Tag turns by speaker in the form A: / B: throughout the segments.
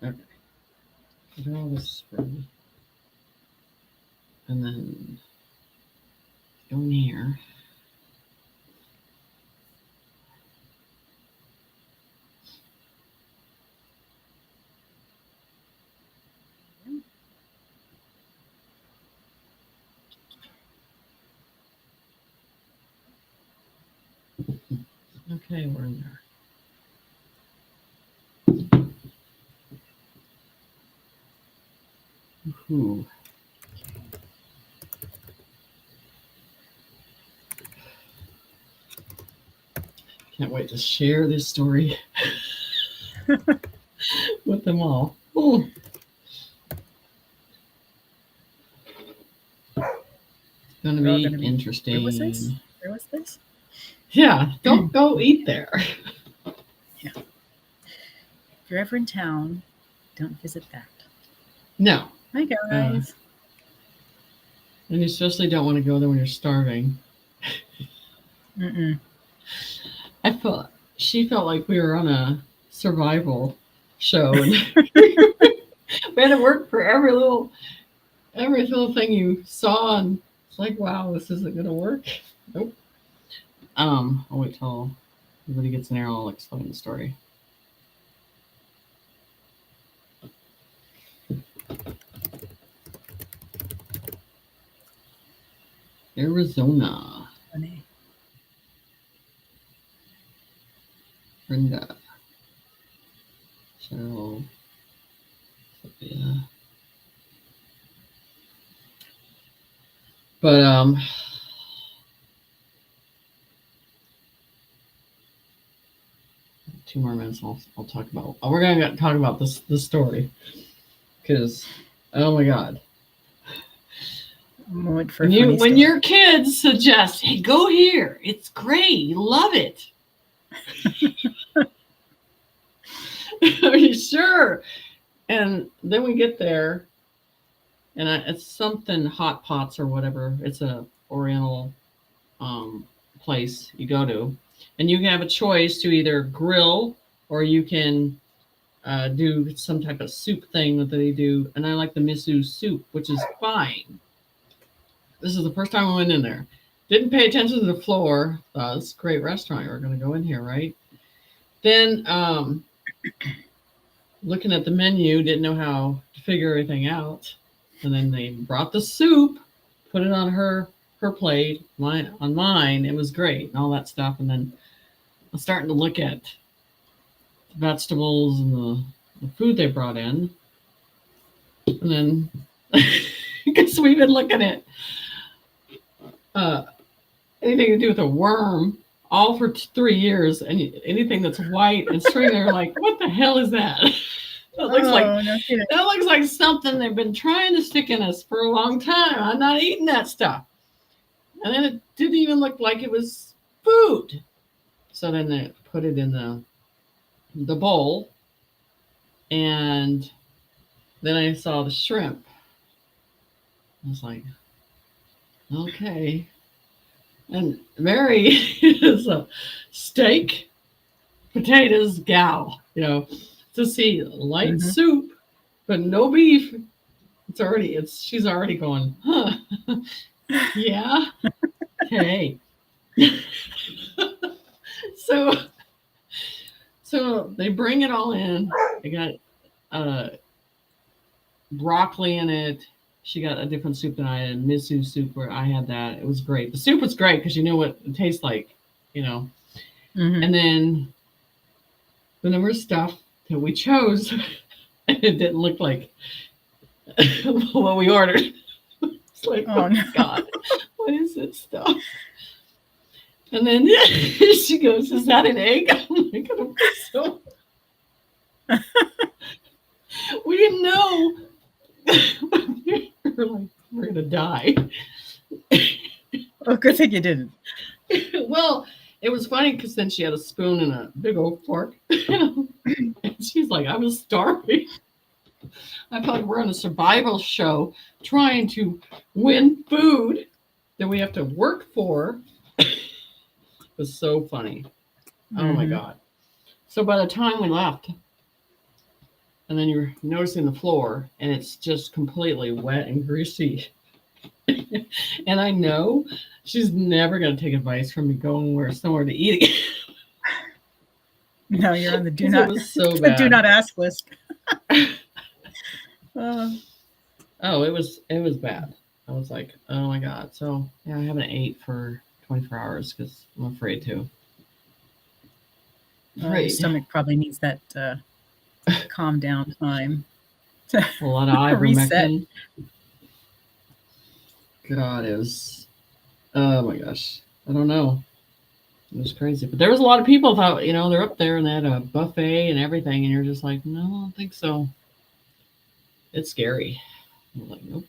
A: Okay. Put all this through. And then go in here. Okay, we're in there. Ooh. Can't wait to share this story with them all. Ooh. It's going to be interesting.
B: Where was this? Where was this?
A: Yeah, don't go eat there.
B: Yeah. If you're ever in town, don't visit that.
A: No.
B: Hi, guys.
A: And you especially don't want to go there when you're starving.
B: Mm-mm.
A: She felt like we were on a survival show, and we had to work for every little thing you saw, and it's like, wow, this isn't gonna work. Nope. I'll wait till everybody gets in there. I'll explain the story. Arizona.
B: Funny.
A: Brenda. Cheryl. Sophia. But 2 more minutes. I'll talk about. We're gonna talk about this story because, oh my God.
B: Moment for
A: when your kids suggest, hey, go here, it's great, you love it. Are you sure? And then we get there, and it's something hot pots or whatever. It's a Oriental place you go to, and you have a choice to either grill or you can do some type of soup thing that they do. And I like the miso soup, which is fine. This is the first time I went in there. Didn't pay attention to the floor. Thought it's a great restaurant. We're going to go in here, right? Then looking at the menu, didn't know how to figure everything out. And then they brought the soup, put it on her plate, on mine. It was great and all that stuff. And then I'm starting to look at the vegetables and the food they brought in. And then, because we've been looking at anything to do with a worm all for 3 years, and anything that's white and string, they're like, what the hell is that? That looks like something they've been trying to stick in us for a long time. I'm not eating that stuff. And then it didn't even look like it was food. So then they put it in the bowl, and then I saw the shrimp. I was like, okay. And Mary is a steak, potatoes gal, to see light soup, but no beef. She's already going, huh? Yeah. Okay. So they bring it all in. They got broccoli in it. She got a different soup than I had, miso soup, where I had that. It was great. The soup was great because you know what it tastes like, And then there was stuff that we chose, and it didn't look like what we ordered. It's like, oh my God, what is this stuff? And then she goes, is that an egg? I'm like, I don't think so. We didn't know. We're like, we're going to die.
B: Oh, good thing you didn't.
A: Well, it was funny because then she had a spoon and a big old fork. And she's like, I was starving. I felt like we're on a survival show trying to win food that we have to work for. It was so funny. Oh my God. So by the time we left, and then you're noticing the floor, and it's just completely wet and greasy. And I know she's never going to take advice from me going somewhere to eat again.
B: No, you're on the do
A: It
B: not
A: was so
B: the
A: bad.
B: do not ask list.
A: Oh, it was bad. I was like, oh my God. So yeah, I haven't ate for 24 hours because I'm afraid to.
B: Your stomach probably needs that calm down time.
A: A lot of ivermectin. God, it was, oh my gosh. I don't know. It was crazy. But there was a lot of people thought, they're up there and they had a buffet and everything. And you're just like, no, I don't think so. It's scary. I'm like, nope.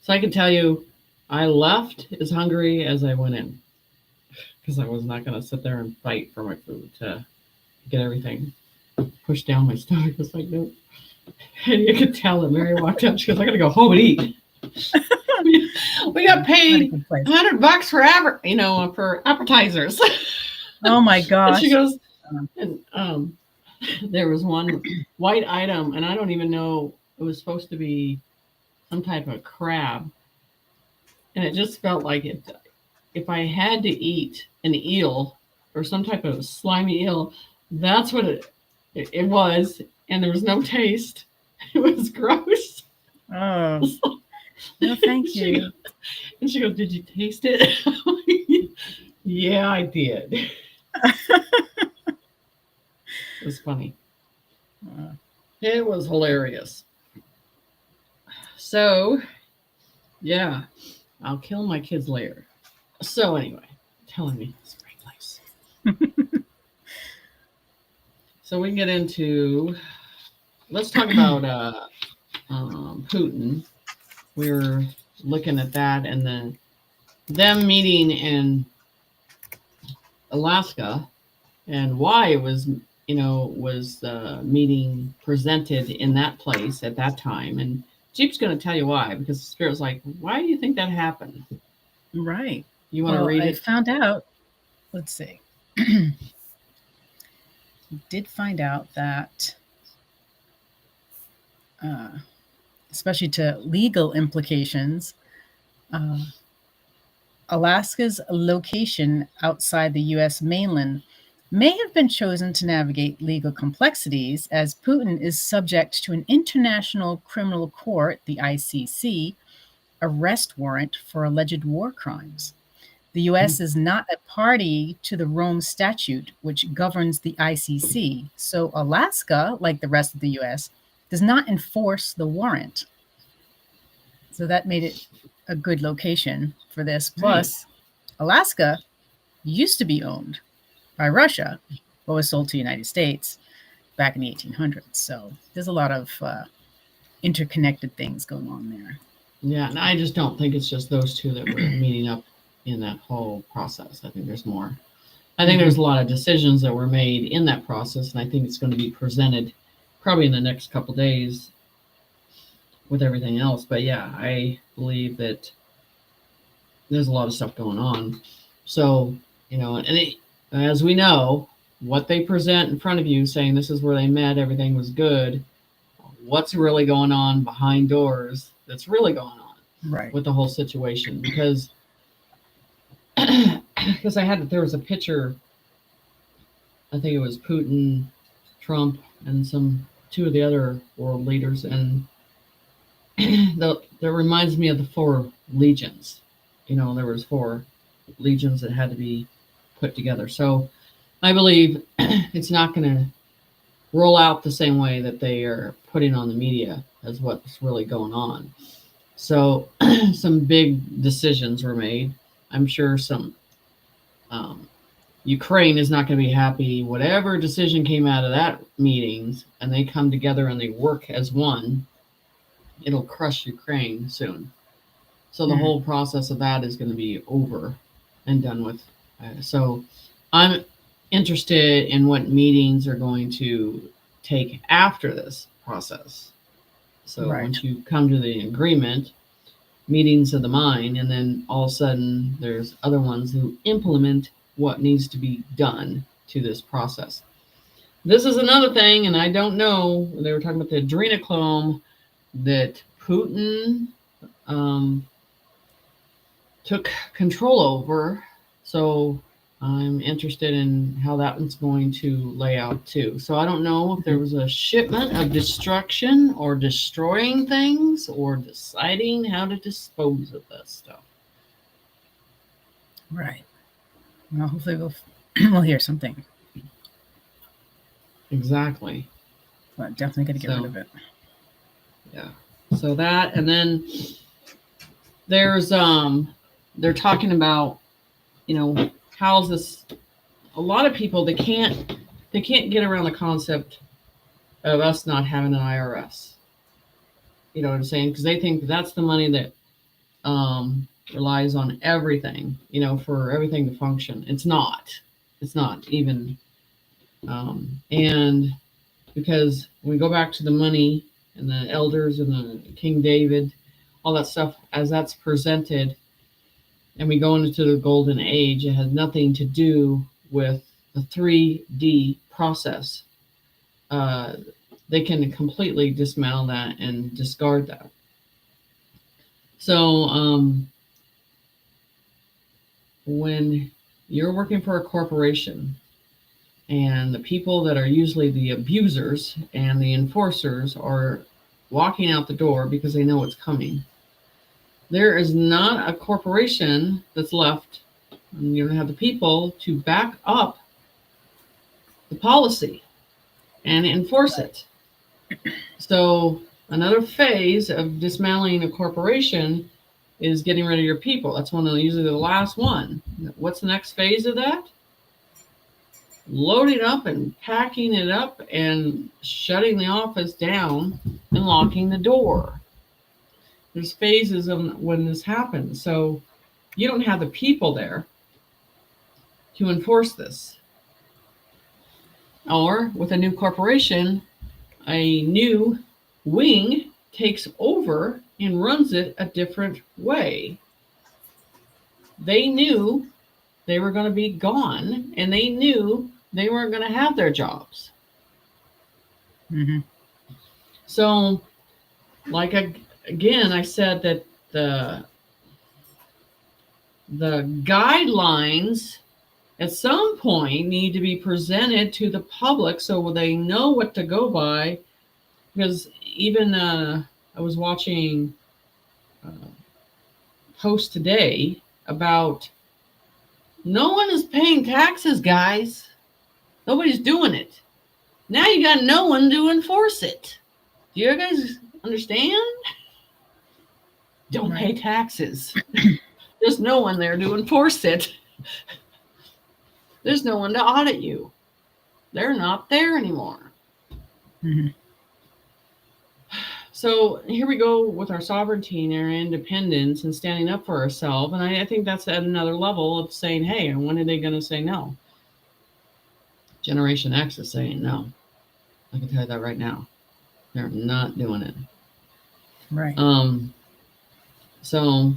A: So I can tell you, I left as hungry as I went in because I was not going to sit there and fight for my food to get everything pushed down my stomach. I was like, nope. And you could tell that Mary walked out. She goes, I got to go home and eat. We got paid $100 for appetizers.
B: Oh my gosh.
A: And she goes, and there was one white item, and I don't even know, it was supposed to be some type of crab. And it just felt like if I had to eat an eel or some type of slimy eel, that's what it was. And there was no taste. It was gross.
B: Oh, no, thank you.
A: And she goes, did you taste it? Yeah, I did. It was funny. It was hilarious. So, yeah, I'll kill my kids later. So anyway, telling me it's a great place. So we can get into, let's talk about Putin. We were looking at that and then them meeting in Alaska and why it was, was the meeting presented in that place at that time. And Jeep's going to tell you why, because the Spirit's like, why do you think that happened?
B: Right.
A: You want to read it?
B: I found out, let's see. Did find out that, especially to legal implications, Alaska's location outside the U.S. mainland may have been chosen to navigate legal complexities, as Putin is subject to an International Criminal Court, the ICC, arrest warrant for alleged war crimes. The U.S. is not a party to the Rome Statute, which governs the ICC. So Alaska, like the rest of the U.S., does not enforce the warrant. So that made it a good location for this. Plus, Alaska used to be owned by Russia, but was sold to the United States back in the 1800s. So there's a lot of interconnected things going on there.
A: Yeah, and I just don't think it's just those two that were meeting up in that whole process. I think there's more. I think there's a lot of decisions that were made in that process, and I think it's going to be presented probably in the next couple of days with everything else. But yeah, I believe that there's a lot of stuff going on. So, and as we know, what they present in front of you saying this is where they met, everything was good, what's really going on behind doors that's really going on with the whole situation. Because there was a picture, I think it was Putin, Trump, and two of the other world leaders, and that reminds me of the 4 legions. There was 4 legions that had to be put together. So I believe it's not going to roll out the same way that they are putting on the media as what's really going on. So some big decisions were made. I'm sure Ukraine is not going to be happy. Whatever decision came out of that meetings, and they come together and they work as one, it'll crush Ukraine soon. So the whole process of that is going to be over and done with. So I'm interested in what meetings are going to take after this process. So once you come to the agreement, meetings of the mind, and then all of a sudden there's other ones who implement what needs to be done to this process. this is another thing, and I don't know. They were talking about the adrenochrome that Putin took control over. So I'm interested in how that one's going to lay out too. So I don't know if there was a shipment of destruction or destroying things or deciding how to dispose of that stuff.
B: Right. Well, hopefully we'll hear something.
A: Exactly.
B: But definitely got to get rid of it.
A: Yeah. So that, and then there's they're talking about, how's this? A lot of people they can't get around the concept of us not having an IRS. You know what I'm saying? Because they think that's the money that relies on everything, for everything to function. It's not. It's not even. And because when we go back to the money and the elders and the King David, all that stuff, as that's presented, and we go into the golden age, it has nothing to do with the 3D process. They can completely dismantle that and discard that. So when you're working for a corporation and the people that are usually the abusers and the enforcers are walking out the door because they know it's coming, there is not a corporation that's left, and you don't have the people to back up the policy and enforce it. So another phase of dismantling a corporation is getting rid of your people. That's usually the last one. What's the next phase of that? Loading up and packing it up and shutting the office down and locking the door. There's phases of when this happens. So you don't have the people there to enforce this. Or with a new corporation, a new wing takes over and runs it a different way. They knew they were going to be gone, and they knew they weren't going to have their jobs.
B: Mm-hmm.
A: So, like again, I said that the guidelines at some point need to be presented to the public so they know what to go by. Because even I was watching post today about no one is paying taxes, guys. Nobody's doing it. Now you got no one to enforce it. Do you guys understand? Don't pay taxes. There's no one there to enforce it. There's no one to audit you. They're not there anymore.
B: Mm-hmm.
A: So here we go with our sovereignty and our independence and standing up for ourselves. And I think that's at another level of saying, hey, and when are they going to say no? Generation X is saying no. I can tell you that right now. They're not doing it.
B: Right.
A: So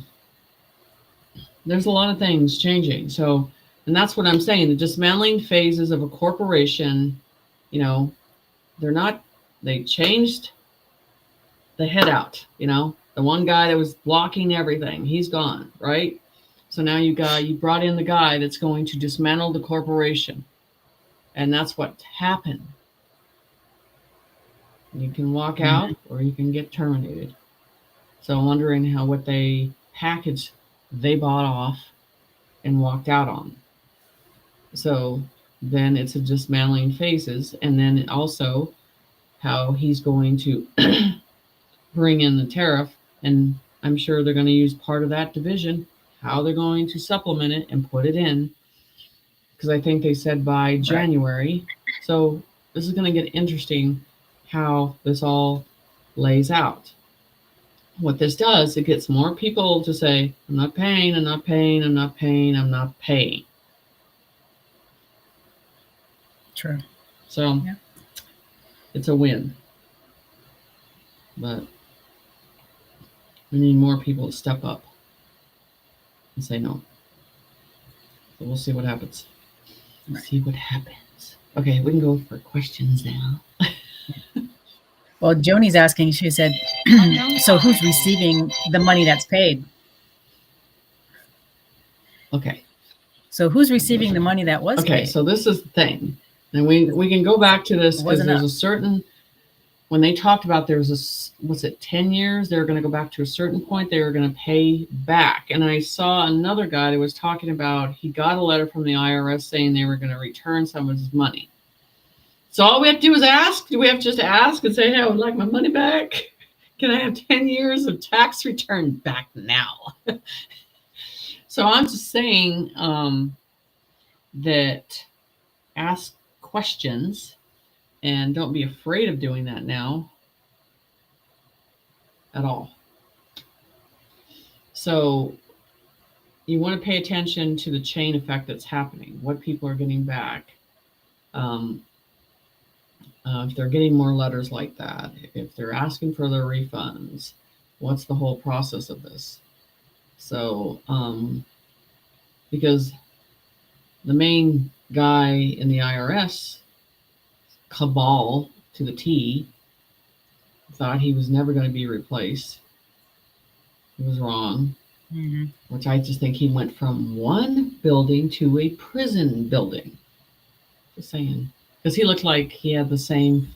A: there's a lot of things changing. So, and that's what I'm saying. The dismantling phases of a corporation, they changed the head out, the one guy that was blocking everything, he's gone, right? So now you brought in the guy that's going to dismantle the corporation. And that's what happened. You can walk out or you can get terminated. So I'm wondering what they packaged they bought off and walked out on. So then it's a dismantling phases, and then also how he's going to bring in the tariff, and I'm sure they're going to use part of that division, how they're going to supplement it and put it in, because I think they said by January. So this is going to get interesting how this all lays out. What this does, it gets more people to say, I'm not paying, I'm not paying, I'm not paying, I'm not paying.
B: True.
A: So it's a win. But we need more people to step up and say no. So we'll see what happens.
B: Right.
A: See what happens. Okay, we can go for questions now.
B: Well, Joni's asking, she said, so who's receiving the money that's paid?
A: Okay.
B: So who's receiving the money that was paid?
A: Okay, so this is the thing. And we can go back to this because there's a certain, when they talked about there was a, was it 10 years? They were going to go back to a certain point. They were going to pay back. And I saw another guy that was talking about, he got a letter from the IRS saying they were going to return some of his money. So all we have to do is ask. Do we have to just ask and say, hey, I would like my money back? Can I have 10 years of tax return back now? So I'm just saying that ask questions and don't be afraid of doing that now at all. So you want to pay attention to the chain effect that's happening, what people are getting back. If they're getting more letters like that, if they're asking for their refunds, what's the whole process of this? So, because the main guy in the IRS cabal to the T thought he was never going to be replaced. He was wrong, which I just think he went from one building to a prison building. Just saying. Because he looked like he had the same,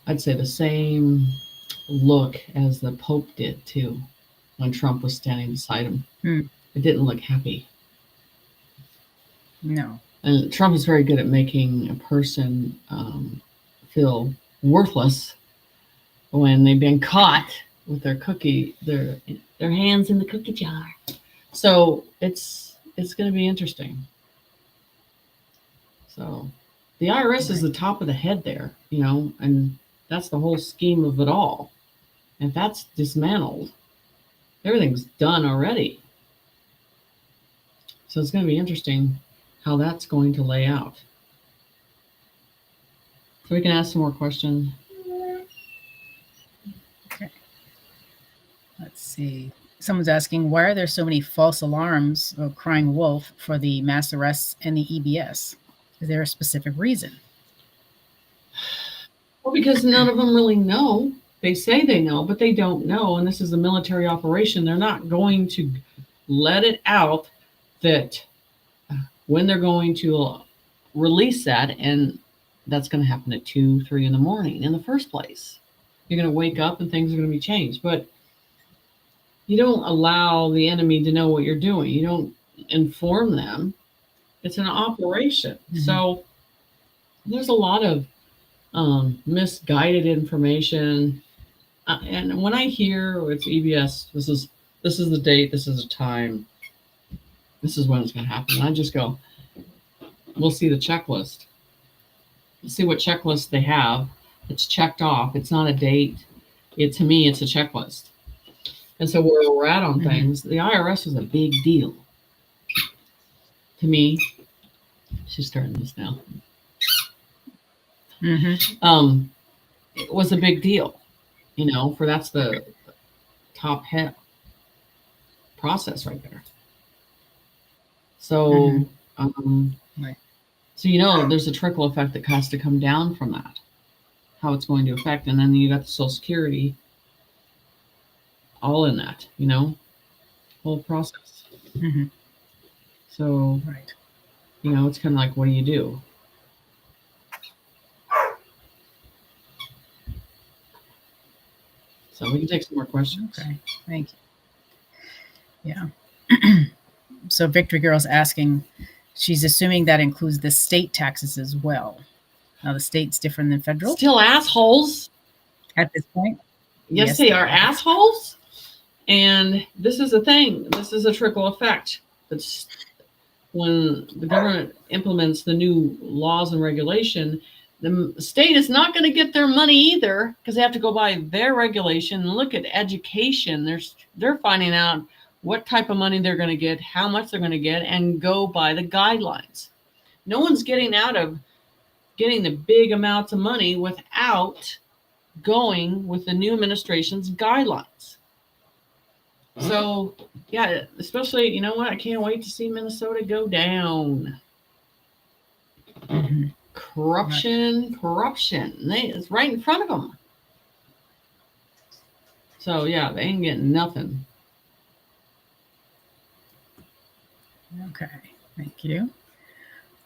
A: I'd say the same look as the Pope did too, when Trump was standing beside him. It didn't look happy.
B: No. And
A: Trump is very good at making a person feel worthless when they've been caught with their cookie, their hands in the cookie jar. So it's going to be interesting. So the IRS is the top of the head there, you know, and that's the whole scheme of it all. And if that's dismantled, everything's done already. So it's going to be interesting how that's going to lay out. So we can ask some more questions.
B: Okay. Let's see. Someone's asking, why are there so many false alarms or crying wolf for the mass arrests and the EBS? Is there a specific reason?
A: Well, because none of them really know. They say they know, but they don't know. And this is a military operation. They're not going to let it out that when they're going to release that, and that's going to happen at 2, 3 in the morning in the first place. You're going to wake up and things are going to be changed. But you don't allow the enemy to know what you're doing. You don't inform them. It's an operation. So there's a lot of misguided information. And when I hear it's EBS, this is the date, this is the time, this is when it's going to happen, I just go, we'll see the checklist. See what checklist they have. It's checked off. It's not a date. To me, it's a checklist. And so where we're at on things, the IRS is a big deal. To me, she's starting this now. It was a big deal, you know, for that's the top head process right there. So,
B: right.
A: So, you know, there's a trickle effect that has to come down from that, how it's going to affect. And then you got the Social Security all in that, you know, whole process. So,
B: right.
A: You know, it's kind of like, what do you do? So we can take some more questions.
B: Okay, thank you. Yeah. So Victory Girl's asking, she's assuming that includes the state taxes as well. Now the state's different than federal.
A: Still assholes.
B: At this point?
A: Yes, they are assholes. And this is the thing. This is a trickle effect. It's when the government implements the new laws and regulation, the state is not going to get their money either because they have to go by their regulation and look at education. They're finding out what type of money they're going to get, how much they're going to get, and go by the guidelines. No one's getting out of getting the big amounts of money without going with the new administration's guidelines. So, yeah, especially, you know what? I can't wait to see Minnesota go down.
B: Mm-hmm.
A: Corruption. It's right in front of them. So yeah, they ain't getting nothing.
B: Okay, thank you.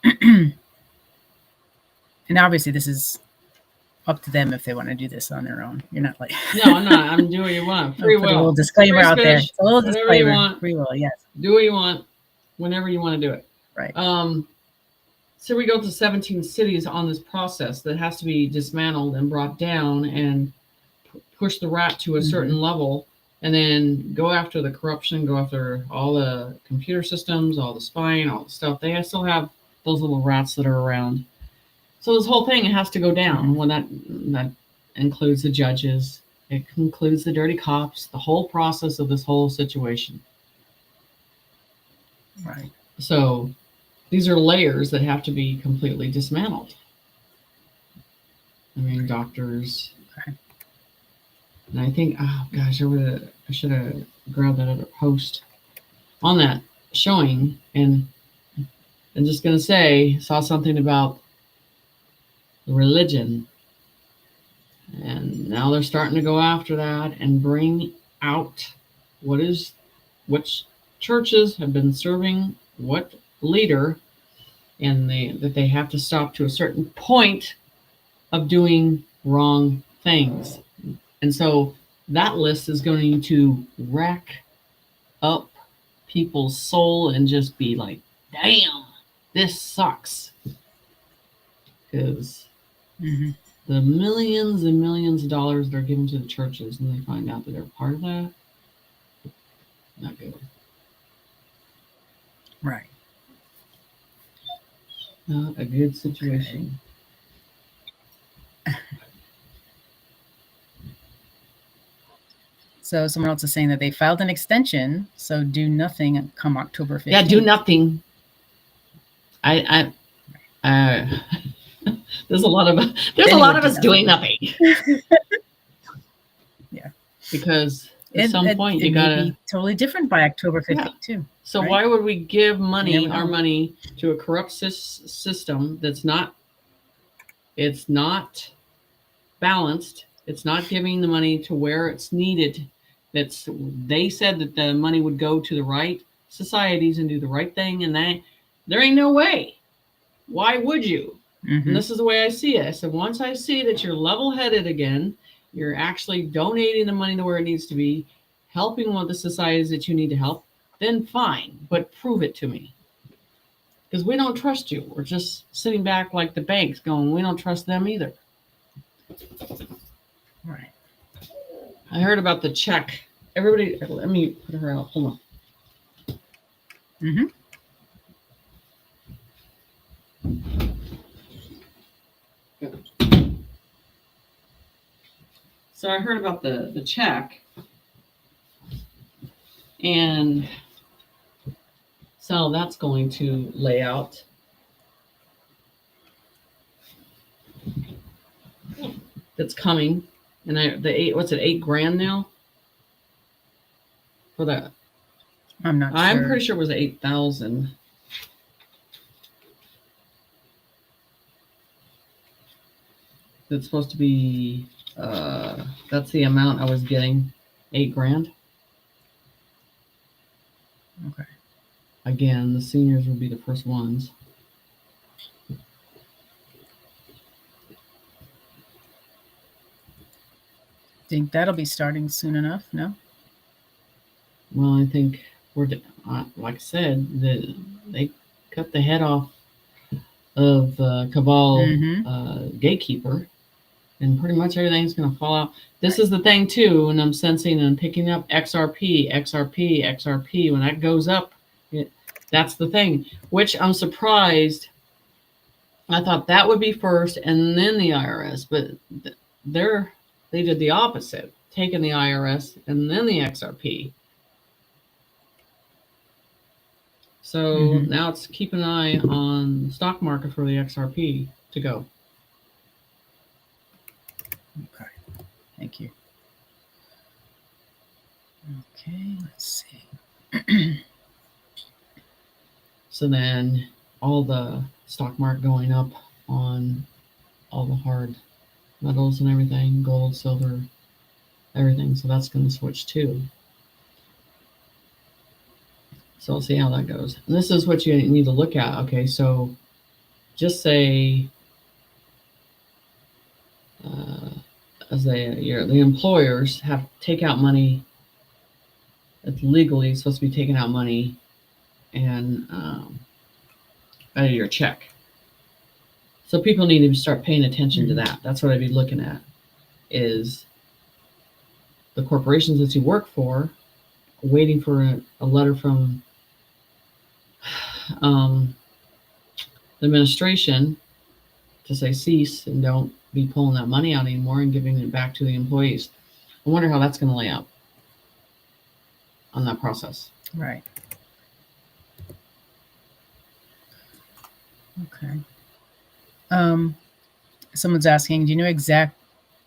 B: And obviously, this is up to them if they want to do this on their own. You're not like
A: no, I'm not. I'm doing what you want. Free will.
B: Put a little disclaimer out there. It's a little
A: whatever disclaimer. You want.
B: Free will, yes.
A: Do what you want, whenever you want to do it.
B: Right.
A: So we go to 17 cities on this process that has to be dismantled and brought down and push the rat to a certain level, and then go after the corruption, go after all the computer systems, all the spying, all the stuff. They still have those little rats that are around. So this whole thing has to go down. When that includes the judges, it includes the dirty cops, the whole process of this whole situation.
B: Right.
A: So these are layers that have to be completely dismantled. I mean, doctors.
B: Okay.
A: And I think, oh gosh, I should have grabbed that other post on that showing. And I'm just going to say, saw something about religion. And now they're starting to go after that and bring out which churches have been serving what leader, and that they have to stop to a certain point of doing wrong things. And so that list is going to rack up people's soul and just be like, damn, this sucks. Because the millions and millions of dollars they're given to the churches, and they find out that they're part of that, not good.
B: Right.
A: Not a good situation. Okay.
B: So someone else is saying that they filed an extension, so do nothing come October 15th.
A: Yeah, do nothing. There's a lot of us doing nothing.
B: Yeah.
A: Because at some point you gotta
B: be totally different by October 15th too.
A: So right? Why would we give our money to a corrupt system that's not balanced? It's not giving the money to where it's needed. They said that the money would go to the right societies and do the right thing, and there ain't no way. Why would you? And this is the way I see it. I said, once I see that you're level-headed again, you're actually donating the money to where it needs to be, helping with the societies that you need to help, then fine, but prove it to me. Because we don't trust you. We're just sitting back like the banks going, we don't trust them either.
B: Right.
A: I heard about the check. Everybody, let me put her out. Hold on. So I heard about the check. And so that's going to lay out. That's coming. And what's it, $8,000 now? For that.
B: I'm not sure.
A: I'm pretty sure it was 8,000. It's supposed to be that's the amount I was getting, $8,000.
B: Okay.
A: Again, the seniors will be the first ones.
B: Think that'll be starting soon enough? No.
A: Well, I think we're like I said, they cut the head off of Cabal gatekeeper, and pretty much everything's going to fall out. This is the thing too, and I'm sensing and picking up XRP. When that goes up, that's the thing. Which I'm surprised. I thought that would be first, and then the IRS, but they did the opposite, taking the IRS and then the XRP. So now it's keep an eye on the stock market for the XRP to go.
B: Okay, thank you. Okay, let's see.
A: So then all the stock market going up on all the hard metals and everything, gold, silver, everything. So that's going to switch too. So we'll see how that goes. And this is what you need to look at. Okay, so just say the employers have to take out money. It's legally supposed to be taking out money and out of your check. So people need to start paying attention to that. That's what I'd be looking at, is the corporations that you work for, waiting for a letter from the administration to say cease and don't be pulling that money out anymore and giving it back to the employees. I wonder how that's going to lay out on that process.
B: Right. Okay. Someone's asking, do you know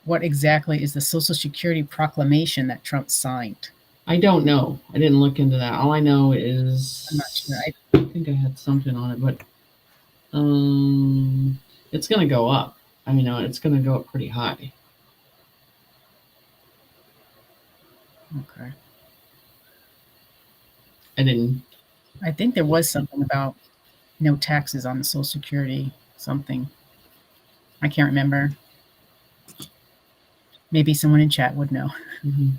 B: what exactly is the Social Security proclamation that Trump signed?
A: I don't know. I didn't look into that. All I know is
B: I'm not sure.
A: I think I had something on it, but it's going to go up. I mean, it's going to go up pretty high.
B: Okay.
A: I
B: think there was something about no taxes on the Social Security, something. I can't remember. Maybe someone in chat would know.
A: Mm-hmm.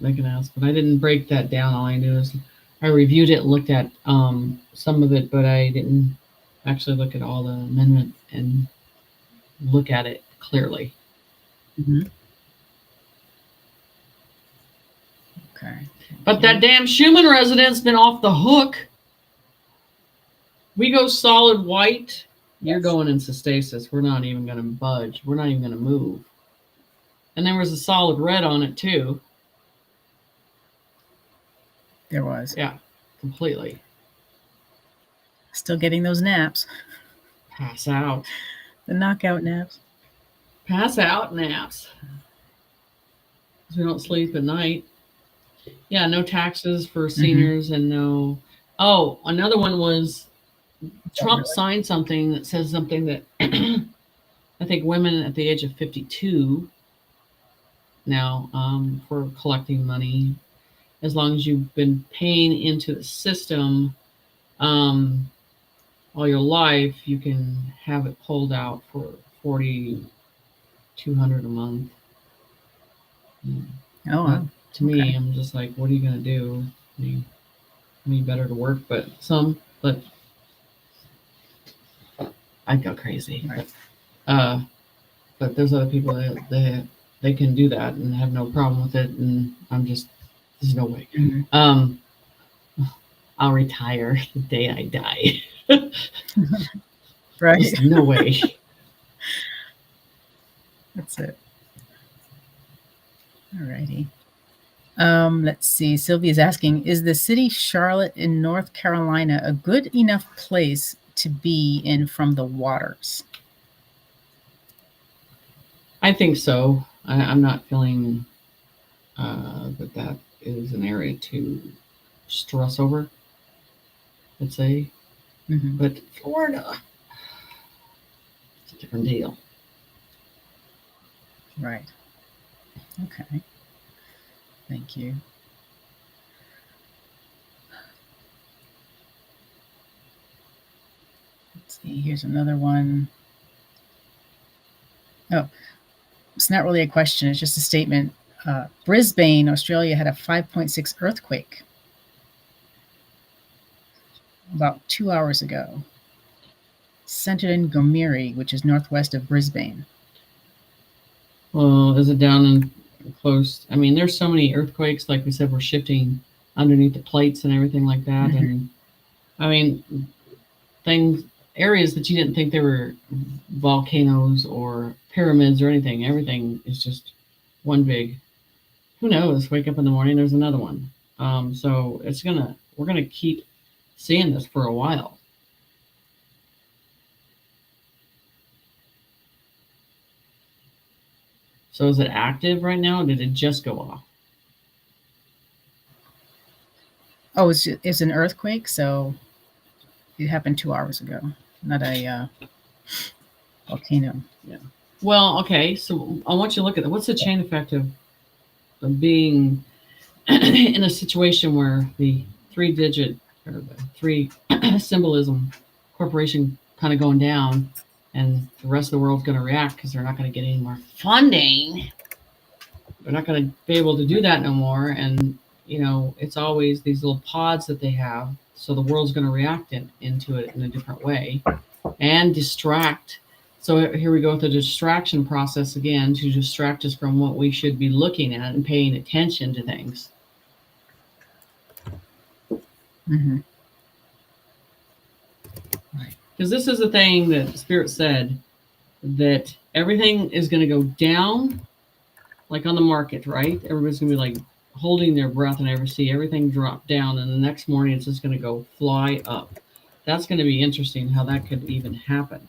A: They can ask, but I didn't break that down. All I knew is I reviewed it, looked at some of it, but I didn't actually look at all the amendment and look at it clearly.
B: Mm-hmm. Okay.
A: But that damn Schumann resident's been off the hook. We go solid white, you're going into stasis. We're not even going to budge. We're not even going to move. And there was a solid red on it too.
B: There was.
A: Yeah, completely.
B: Still getting those naps.
A: Pass out.
B: The knockout naps.
A: Pass out naps. Because we don't sleep at night. Yeah, no taxes for seniors and no... Oh, another one was Trump signed something that says something that I think women at the age of 52 now for collecting money, as long as you've been paying into the system all your life, you can have it pulled out for $4,200 a month.
B: Oh, wow.
A: To me, I'm just like, what are you going to do? I mean, better to work, but I'd go crazy.
B: Right.
A: But there's other people that they can do that and have no problem with it, and I'm just, there's no way.
B: Mm-hmm.
A: I'll retire the day I die.
B: Right.
A: There's no way.
B: That's it. All righty. Let's see. Sylvia's asking, is the city Charlotte in North Carolina a good enough place to be in from the waters? I think so. I'm not feeling that is an area to stress over, let's say. Mm-hmm. But Florida, it's a different deal. Right. Okay. Thank you. Let's see. Here's another one. Oh, it's not really a question. It's just a statement. Brisbane, Australia had a 5.6 earthquake about 2 hours ago, centered in Gomeri, which is northwest of Brisbane.
A: Well, is it down in close? I mean, there's so many earthquakes. Like we said, we're shifting underneath the plates and everything like that. Mm-hmm. And I mean, areas that you didn't think there were volcanoes or pyramids or anything. Everything is just one big, who knows, wake up in the morning, there's another one. So we're gonna keep seeing this for a while. So is it active right now, or did it just go off?
B: Oh, it's an earthquake, so it happened 2 hours ago, not a volcano.
A: Yeah. Well, okay. So I want you to look at what's the chain effect of being in a situation where the 3-digit or the 3 symbolism corporation kind of going down, and the rest of the world's going to react because they're not going to get any more funding. They're not going to be able to do that no more. And, it's always these little pods that they have. So the world's going to react into it in a different way and distract. So here we go with the distraction process again to distract us from what we should be looking at and paying attention to things.
B: Mm-hmm.
A: Right. Because this is the thing that Spirit said, that everything is going to go down, like on the market, right? Everybody's going to be like holding their breath and ever see everything drop down, and the next morning it's just going to go fly up. That's going to be interesting how that could even happen.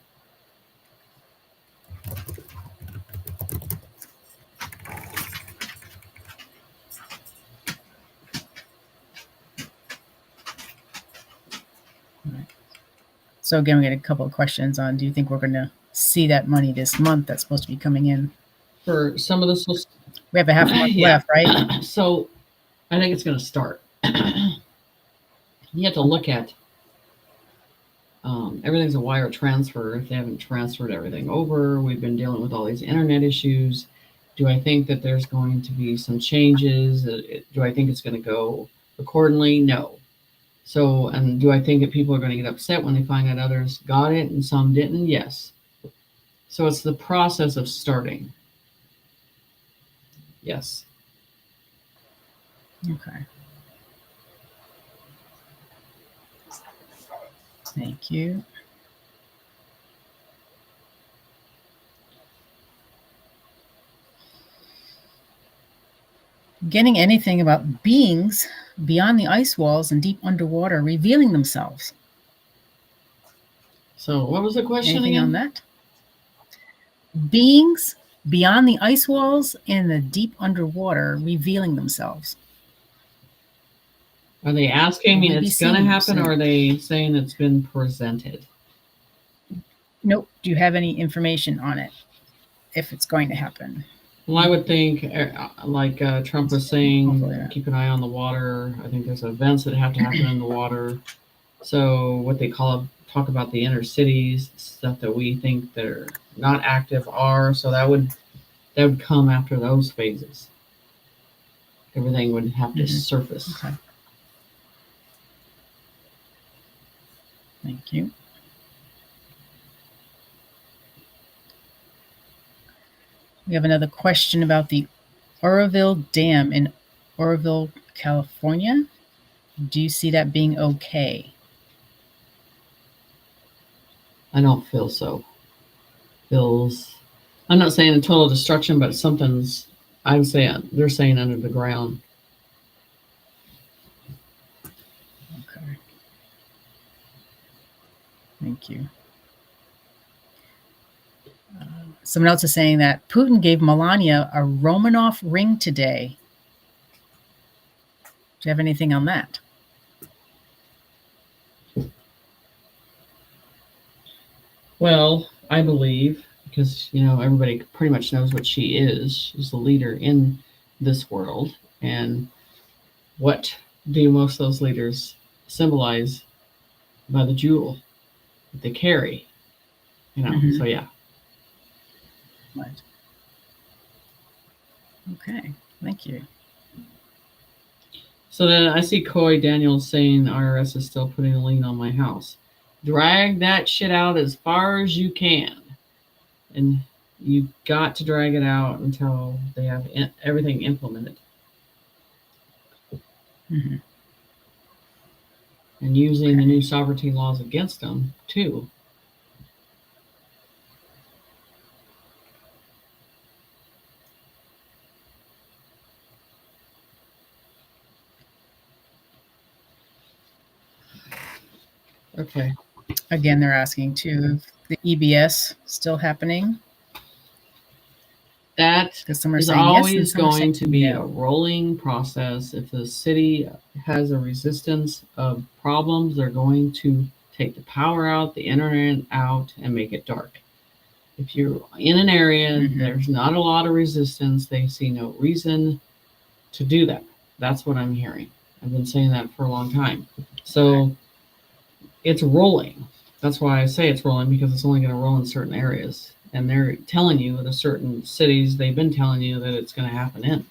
B: So again, we get a couple of questions on, do you think we're going to see that money this month that's supposed to be coming in?
A: For some of this,
B: we have a half a month left, right?
A: So I think it's going to start. You have to look at everything's a wire transfer. If they haven't transferred everything over, we've been dealing with all these internet issues. Do I think that there's going to be some changes? Do I think it's going to go accordingly? No. So, and do I think that people are going to get upset when they find out others got it and some didn't? Yes. So it's the process of starting. Yes.
B: Okay. Thank you. Getting anything about beings beyond the ice walls and deep underwater revealing themselves.
A: So what was the question
B: Anything
A: again?
B: on that? Beings beyond the ice walls and the deep underwater revealing themselves.
A: Are they asking me it's going to happen, or are they saying it's been presented?
B: Nope. Do you have any information on it, if it's going to happen?
A: Well, I would think, like Trump was saying, keep an eye on the water. I think there's events that have to happen in the water. So what they talk about the inner cities, stuff that we think that are not active are. So that would come after those phases. Everything would have to surface.
B: Okay. Thank you. We have another question about the Oroville Dam in Oroville, California. Do you see that being okay?
A: I don't feel so. I'm not saying a total destruction, but something's, I would say they're saying under the ground.
B: Okay. Thank you. Someone else is saying that Putin gave Melania a Romanov ring today. Do you have anything on that?
A: Well, I believe, because, everybody pretty much knows what she is. She's the leader in this world. And what do most of those leaders symbolize by the jewel that they carry? So yeah.
B: Right. Okay, thank you.
A: So then I see Coy Daniels saying IRS is still putting a lien on my house. Drag that shit out as far as you can. And you got to drag it out until they have everything implemented.
B: Mm-hmm.
A: And using the new sovereignty laws against them, too. Okay.
B: Again, they're asking too, the EBS still happening?
A: That is always going to be a rolling process. If the city has a resistance of problems, they're going to take the power out, the internet out, and make it dark. If you're in an area, there's not a lot of resistance, they see no reason to do that. That's what I'm hearing. I've been saying that for a long time. So it's rolling. That's why I say it's rolling, because it's only going to roll in certain areas. And they're telling you the certain cities, they've been telling you that it's going to happen in.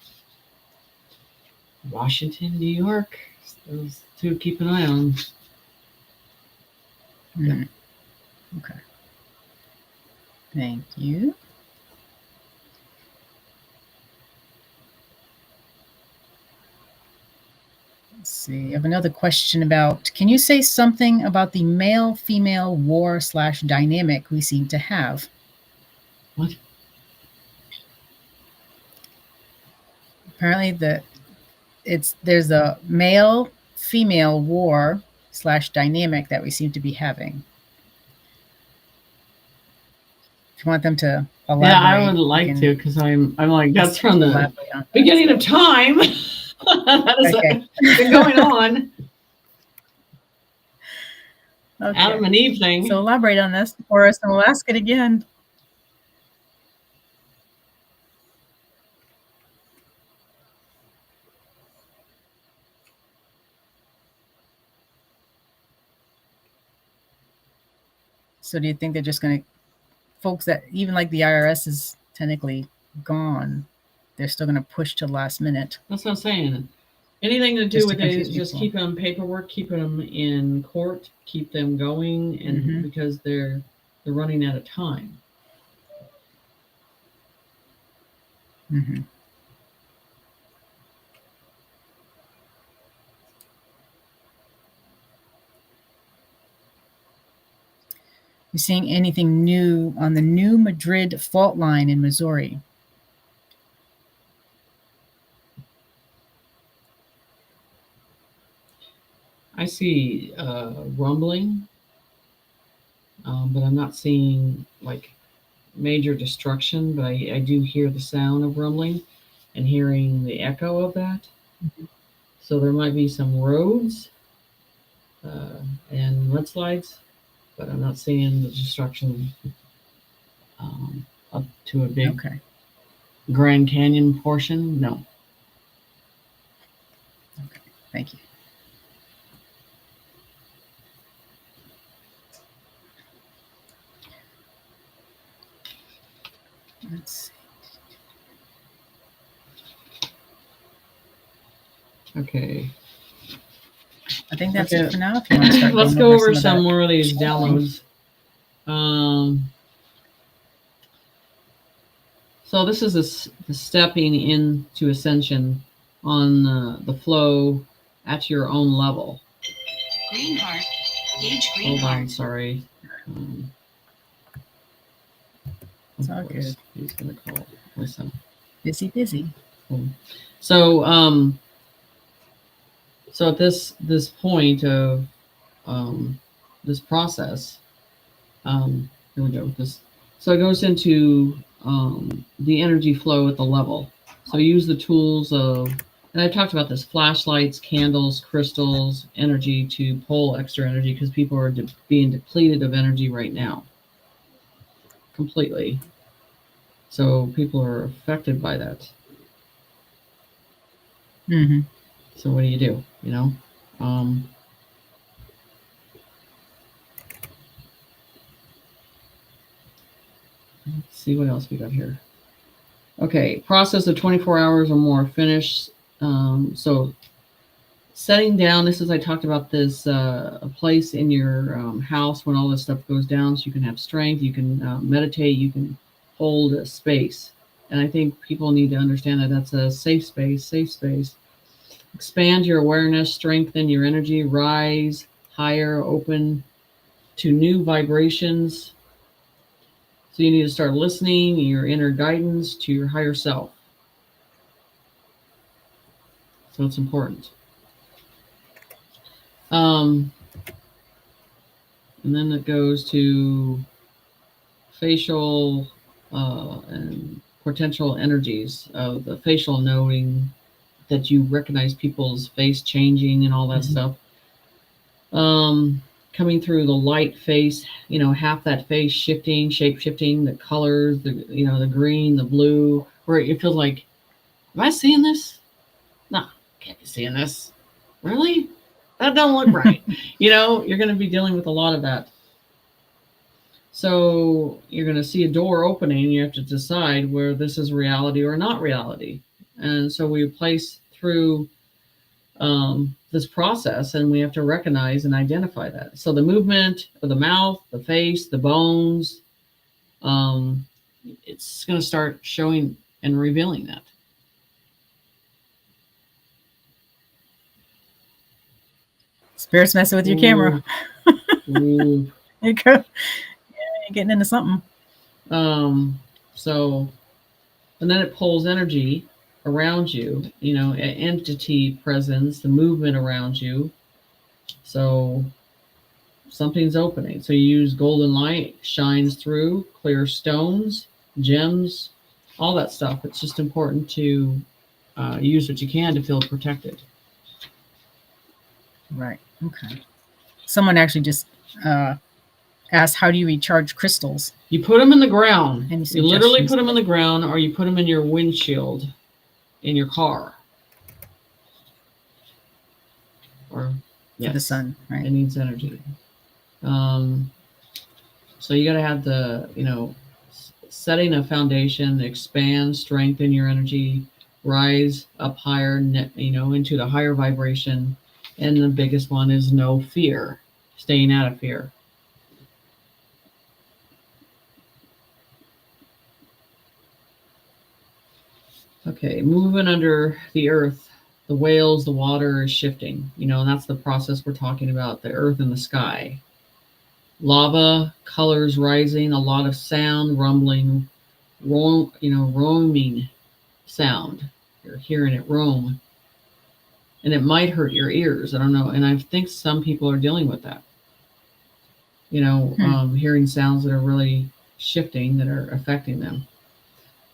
A: Washington, New York, those two keep an eye on.
B: Yeah. Okay. Thank you. Let's see. I have another question about, can you say something about the male-female war/dynamic we seem to have?
A: What?
B: Apparently there's a male-female war/dynamic that we seem to be having. If you want them to elaborate.
A: Yeah, I would like to, because I'm like, that's from the beginning of time. That is been going on. Okay. Adam and Eve thing.
B: So elaborate on this for us, and we'll ask it again. So do you think they're just going to, folks that, even like the IRS is technically gone, they're still going to push to the last minute?
A: That's what I'm saying. Anything to do with it, just keep them paperwork, keep them in court, keep them going, and because they're running out of time.
B: You seeing anything new on the New Madrid fault line in Missouri?
A: I see rumbling, but I'm not seeing like major destruction, but I do hear the sound of rumbling and hearing the echo of that. So there might be some roads and mudslides, but I'm not seeing the destruction up to a big Grand Canyon portion. No.
B: Okay, thank you. Let's see.
A: Okay.
B: I think that's it for now. If you want to start
A: let's go over some more of these downloads. So this is the stepping into Ascension on the flow at your own level.
C: Green heart. Gauge green
A: Hold
C: heart.
A: on, sorry.
B: It's all good.
A: He's gonna call. Listen.
B: Busy.
A: So so at this point of this process, here we go with this. So it goes into the energy flow at the level. So use the tools of, and I've talked about this, flashlights, candles, crystals, energy to pull extra energy, because people are being depleted of energy right now. Completely. So people are affected by that. So what do? You know? Let's see what else we got here. Okay, process of 24 hours or more, finish. So setting down, this is, I talked about this, a place in your house when all this stuff goes down, so you can have strength, you can meditate, you can hold a space. And I think people need to understand that that's a safe space. Expand your awareness, strengthen your energy, rise higher, open to new vibrations. So you need to start listening, your inner guidance, to your higher self. So it's important. And then it goes to facial and potential energies of the facial, knowing that you recognize people's face changing and all that stuff. coming through the light face, half that face shifting, shape shifting, the colors, the green, the blue, where it feels like, am I seeing this? No, can't be seeing this. Really? That don't look right. You're going to be dealing with a lot of that. So you're going to see a door opening. You have to decide where this is reality or not reality. And so we place through this process, and we have to recognize and identify that. So the movement of the mouth, the face, the bones, it's going to start showing and revealing that.
B: Spirit's messing with your camera.
A: Ooh.
B: There you go. Yeah, you're getting into something.
A: So, and then it pulls energy around you, an entity presence, the movement around you. So something's opening. So you use golden light, shines through, clear stones, gems, all that stuff. It's just important to use what you can to feel protected.
B: Right. Okay. Someone actually just asked, how do you recharge crystals?
A: You put them in the ground.
B: Any
A: You literally
B: suggestions?
A: put them in the ground, or you put them in your windshield in your car. Or
B: For the sun, right?
A: It needs energy. So you got to have the, setting a foundation, expand, strengthen your energy, rise up higher, into the higher vibration. And the biggest one is no fear, staying out of fear. Okay, moving under the earth, the whales, the water is shifting, and that's the process we're talking about, the earth and the sky. Lava, colors rising, a lot of sound, rumbling, roaming sound. You're hearing it roam. And it might hurt your ears. I don't know. And I think some people are dealing with that. Hearing sounds that are really shifting, that are affecting them.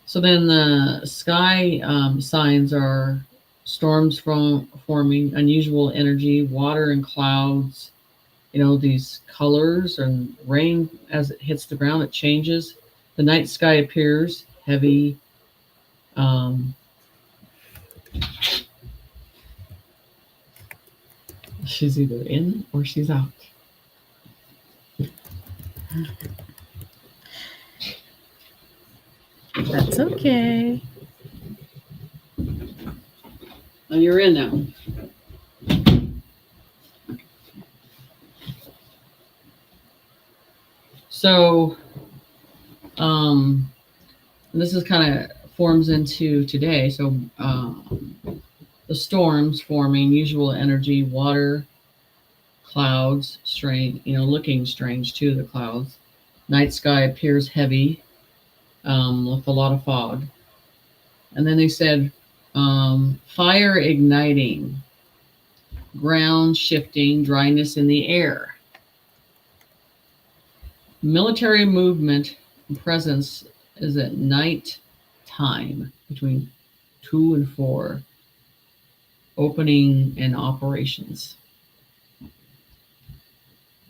A: So then the sky signs are storms forming, unusual energy, water and clouds, these colors, and rain as it hits the ground, it changes. The night sky appears heavy. She's either in or she's out.
B: That's okay.
A: Oh, you're in now. So, this is kind of forms into today. So, the storms forming, usual energy, water, clouds, strange, looking strange too, the clouds. Night sky appears heavy, with a lot of fog. And then they said, fire igniting, ground shifting, dryness in the air. Military movement and presence is at night time between 2 and 4, opening and operations.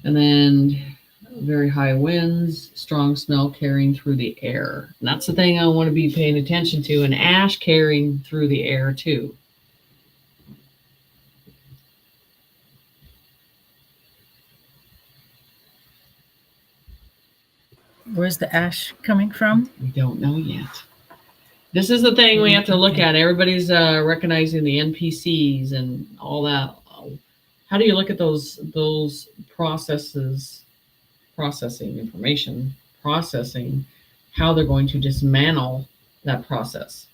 A: And then very high winds, strong smell carrying through the air. And that's the thing I want to be paying attention to, and ash carrying through the air too.
B: Where's the ash coming from?
A: We don't know yet. This is the thing we have to look at. Everybody's recognizing the NPCs and all that. How do you look at those processes, processing information, processing how they're going to dismantle that process?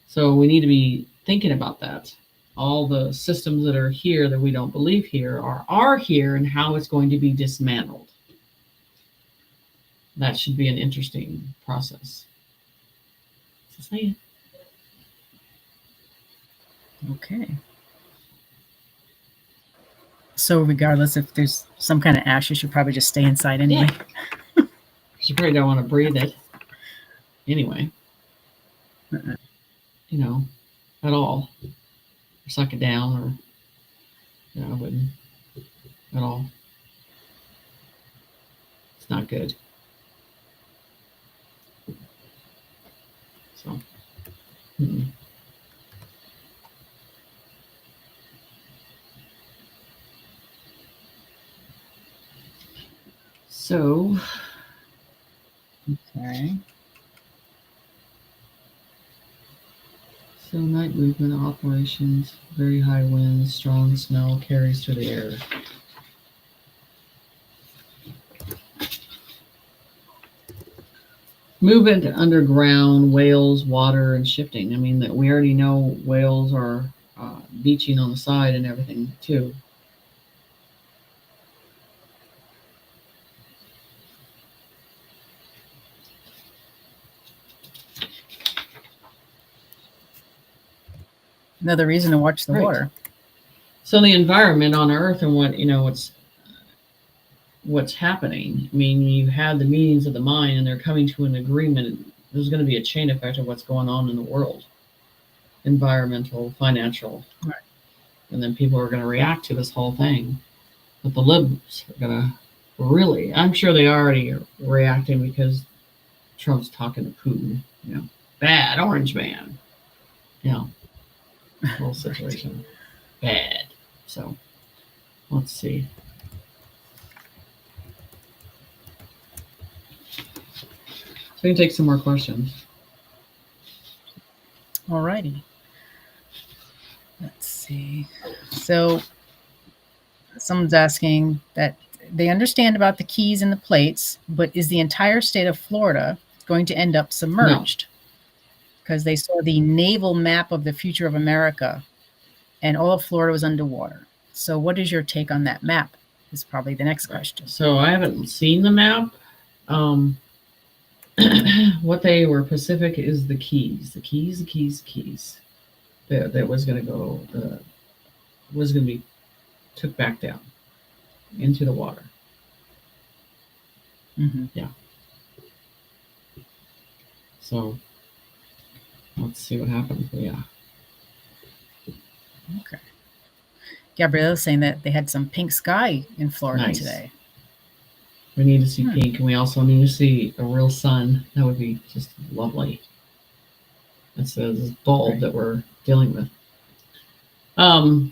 A: So we need to be thinking about that. All the systems that are here that we don't believe here are here, and how it's going to be dismantled. That should be an interesting process. Just saying.
B: Okay. So regardless if there's some kind of ash, you should probably just stay inside anyway.
A: Yeah. You probably don't want to breathe it anyway. At all. Or suck it down, or I wouldn't at all. not good. So, So,
B: okay.
A: So night movement operations, very high winds, strong smell carries through the air. Movement underground, whales, water, and shifting. I mean, that we already know whales are beaching on the side and everything too.
B: Another reason to watch the water.
A: So the environment on Earth and what's happening. I mean, you have the meetings of the mind, and they're coming to an agreement. There's going to be a chain effect of what's going on in the world, environmental, financial,
B: right.
A: And then people are going to react to this whole thing. But the libs are going to really, I'm sure they already are reacting because Trump's talking to Putin. Bad orange man. Whole situation bad. So let's see. So we can take some more questions.
B: All righty. Let's see. So someone's asking that they understand about the keys and the plates, but is the entire state of Florida going to end up submerged? Because they saw the naval map of the future of America, and all of Florida was underwater. So what is your take on that map? Is probably the next question.
A: So I haven't seen the map. What they were Pacific is the keys. That was going to go. Was going to be took back down into the water.
B: Mm-hmm.
A: Yeah. So let's see what happens. But yeah.
B: Okay. Gabrielle saying that they had some pink sky in Florida today.
A: We need to see pink, and we also need to see a real sun. That would be just lovely. That's this bulb that we're dealing with. I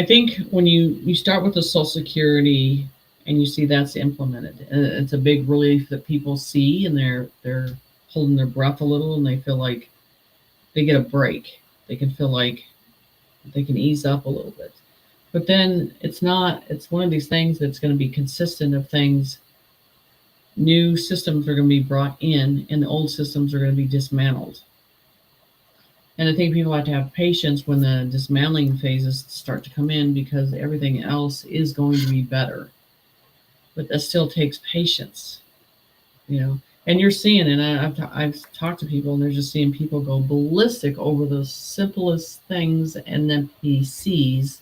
A: think when you start with the Social Security and you see that's implemented, it's a big relief that people see, and they're holding their breath a little, and they feel like they get a break. They can feel like they can ease up a little bit. But then it's one of these things that's going to be consistent of things. New systems are going to be brought in, and the old systems are going to be dismantled. And I think people have to have patience when the dismantling phases start to come in, because everything else is going to be better. But that still takes patience, And you're seeing it. I've talked to people, and they're just seeing people go ballistic over the simplest things, and then PCs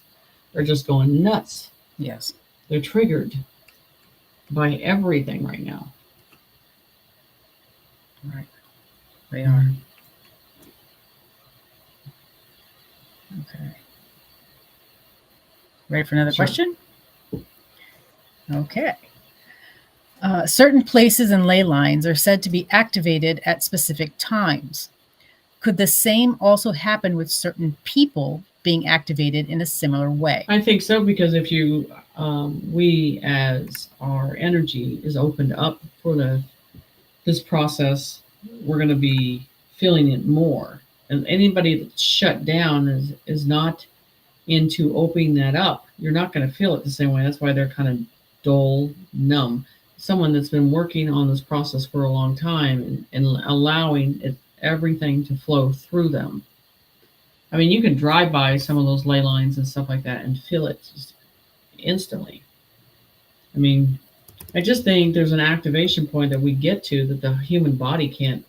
A: are just going nuts.
B: Yes.
A: They're triggered by everything right now.
B: Right. They are. Okay. Ready for another question? Okay. Certain places and ley lines are said to be activated at specific times. Could the same also happen with certain people being activated in a similar way?
A: I think so, because if we as our energy is opened up for this process, we're going to be feeling it more. And anybody that's shut down is not into opening that up. You're not going to feel it the same way. That's why they're kind of dull, numb. Someone that's been working on this process for a long time and allowing everything to flow through them. I mean, you can drive by some of those ley lines and stuff like that and feel it just instantly. I mean, I just think there's an activation point that we get to that the human body can't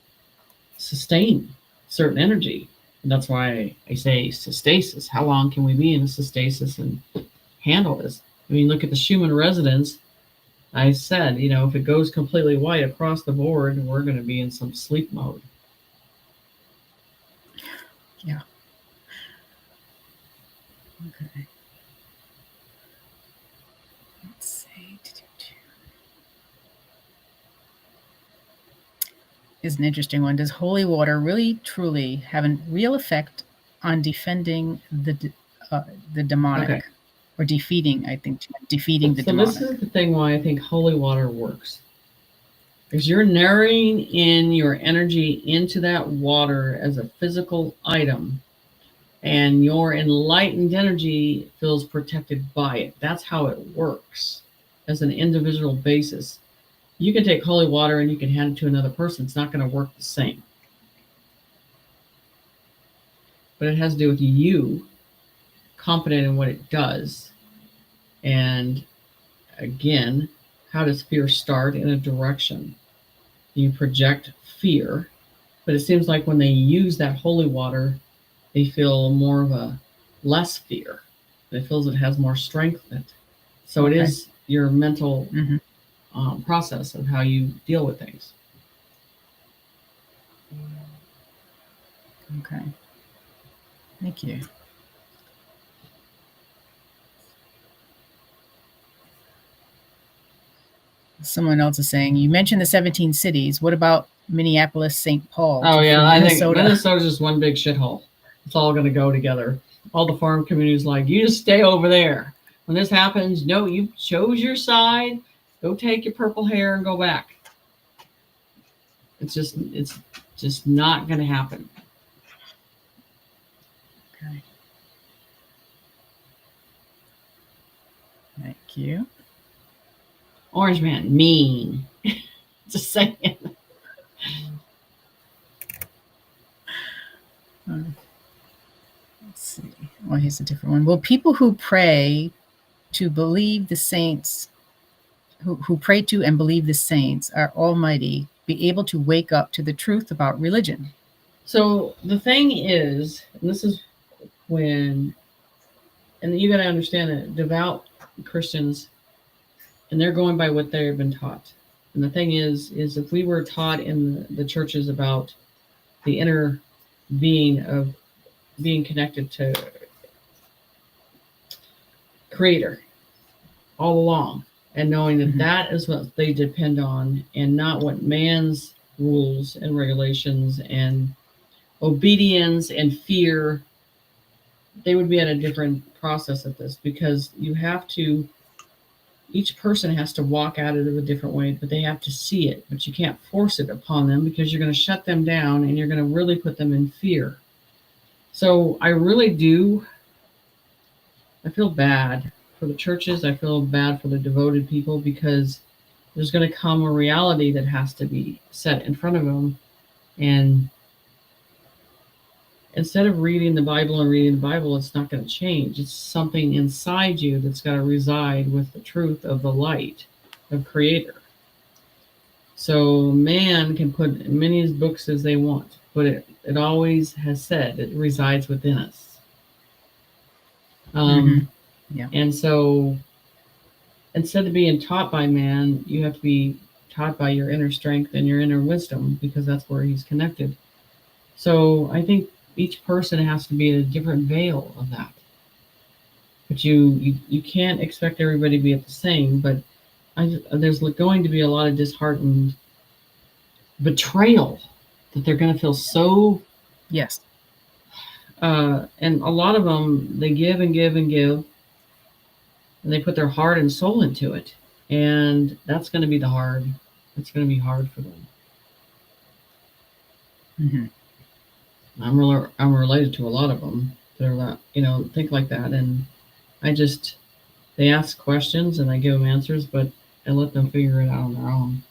A: sustain certain energy. And that's why I say stasis. How long can we be in a stasis and handle this? I mean, look at the Schumann resonance. I said, if it goes completely white across the board, we're going to be in some sleep mode.
B: Yeah. Okay. Let's see. is an interesting one. Does holy water really truly have a real effect on defending the demonic?
A: Okay.
B: Or defeating, I think, defeating the demonic.
A: So this is the thing why I think holy water works. Because you're narrowing in your energy into that water as a physical item, and your enlightened energy feels protected by it. That's how it works as an individual basis. You can take holy water and you can hand it to another person. It's not going to work the same. But it has to do with you, confident in what it does. And again, how does fear start? In a direction. You project fear, but it seems like when they use that holy water, they feel more of a less fear. It feels it has more strength in it. So it is your mental process of how you deal with things.
B: Okay. Thank you. Someone else is saying, you mentioned the 17 cities. What about Minneapolis, St. Paul?
A: Oh, yeah. I think Minnesota's just one big shithole. It's all going to go together. All the farm communities like, you just stay over there. When this happens, no, you chose your side. Go take your purple hair and go back. It's just not going to happen.
B: Okay. Thank you.
A: Orange man, mean. Just saying.
B: Let's see. Well, here's a different one. Will people who pray to believe the saints, who pray to and believe the saints are almighty, be able to wake up to the truth about religion?
A: So the thing is, and this is when, and you got to understand that devout Christians, and they're going by what they've been taught. And the thing is if we were taught in the churches about the inner being of being connected to Creator all along, and knowing that that is what they depend on, and not what man's rules and regulations and obedience and fear, they would be at a different process of this, because you have to, each person has to walk out of it a different way, but they have to see it. But you can't force it upon them, because you're going to shut them down and you're going to really put them in fear. So I really do, I feel bad for the churches. I feel bad for the devoted people, because there's going to come a reality that has to be set in front of them. And instead of reading the Bible, it's not going to change. It's something inside you that's got to reside with the truth of the light of Creator. So man can put as many books as they want, but it always has said it resides within us. And so instead of being taught by man, you have to be taught by your inner strength and your inner wisdom, because that's where he's connected. So I think each person has to be in a different veil of that. But you can't expect everybody to be at the same. But there's going to be a lot of disheartened betrayal, that they're going to feel so.
B: Yes.
A: And a lot of them, they give and give and give, and they put their heart and soul into it. And that's going to be it's going to be hard for them. I'm related to a lot of them. They're that, think like that. And they ask questions and I give them answers, but I let them figure it out on their own.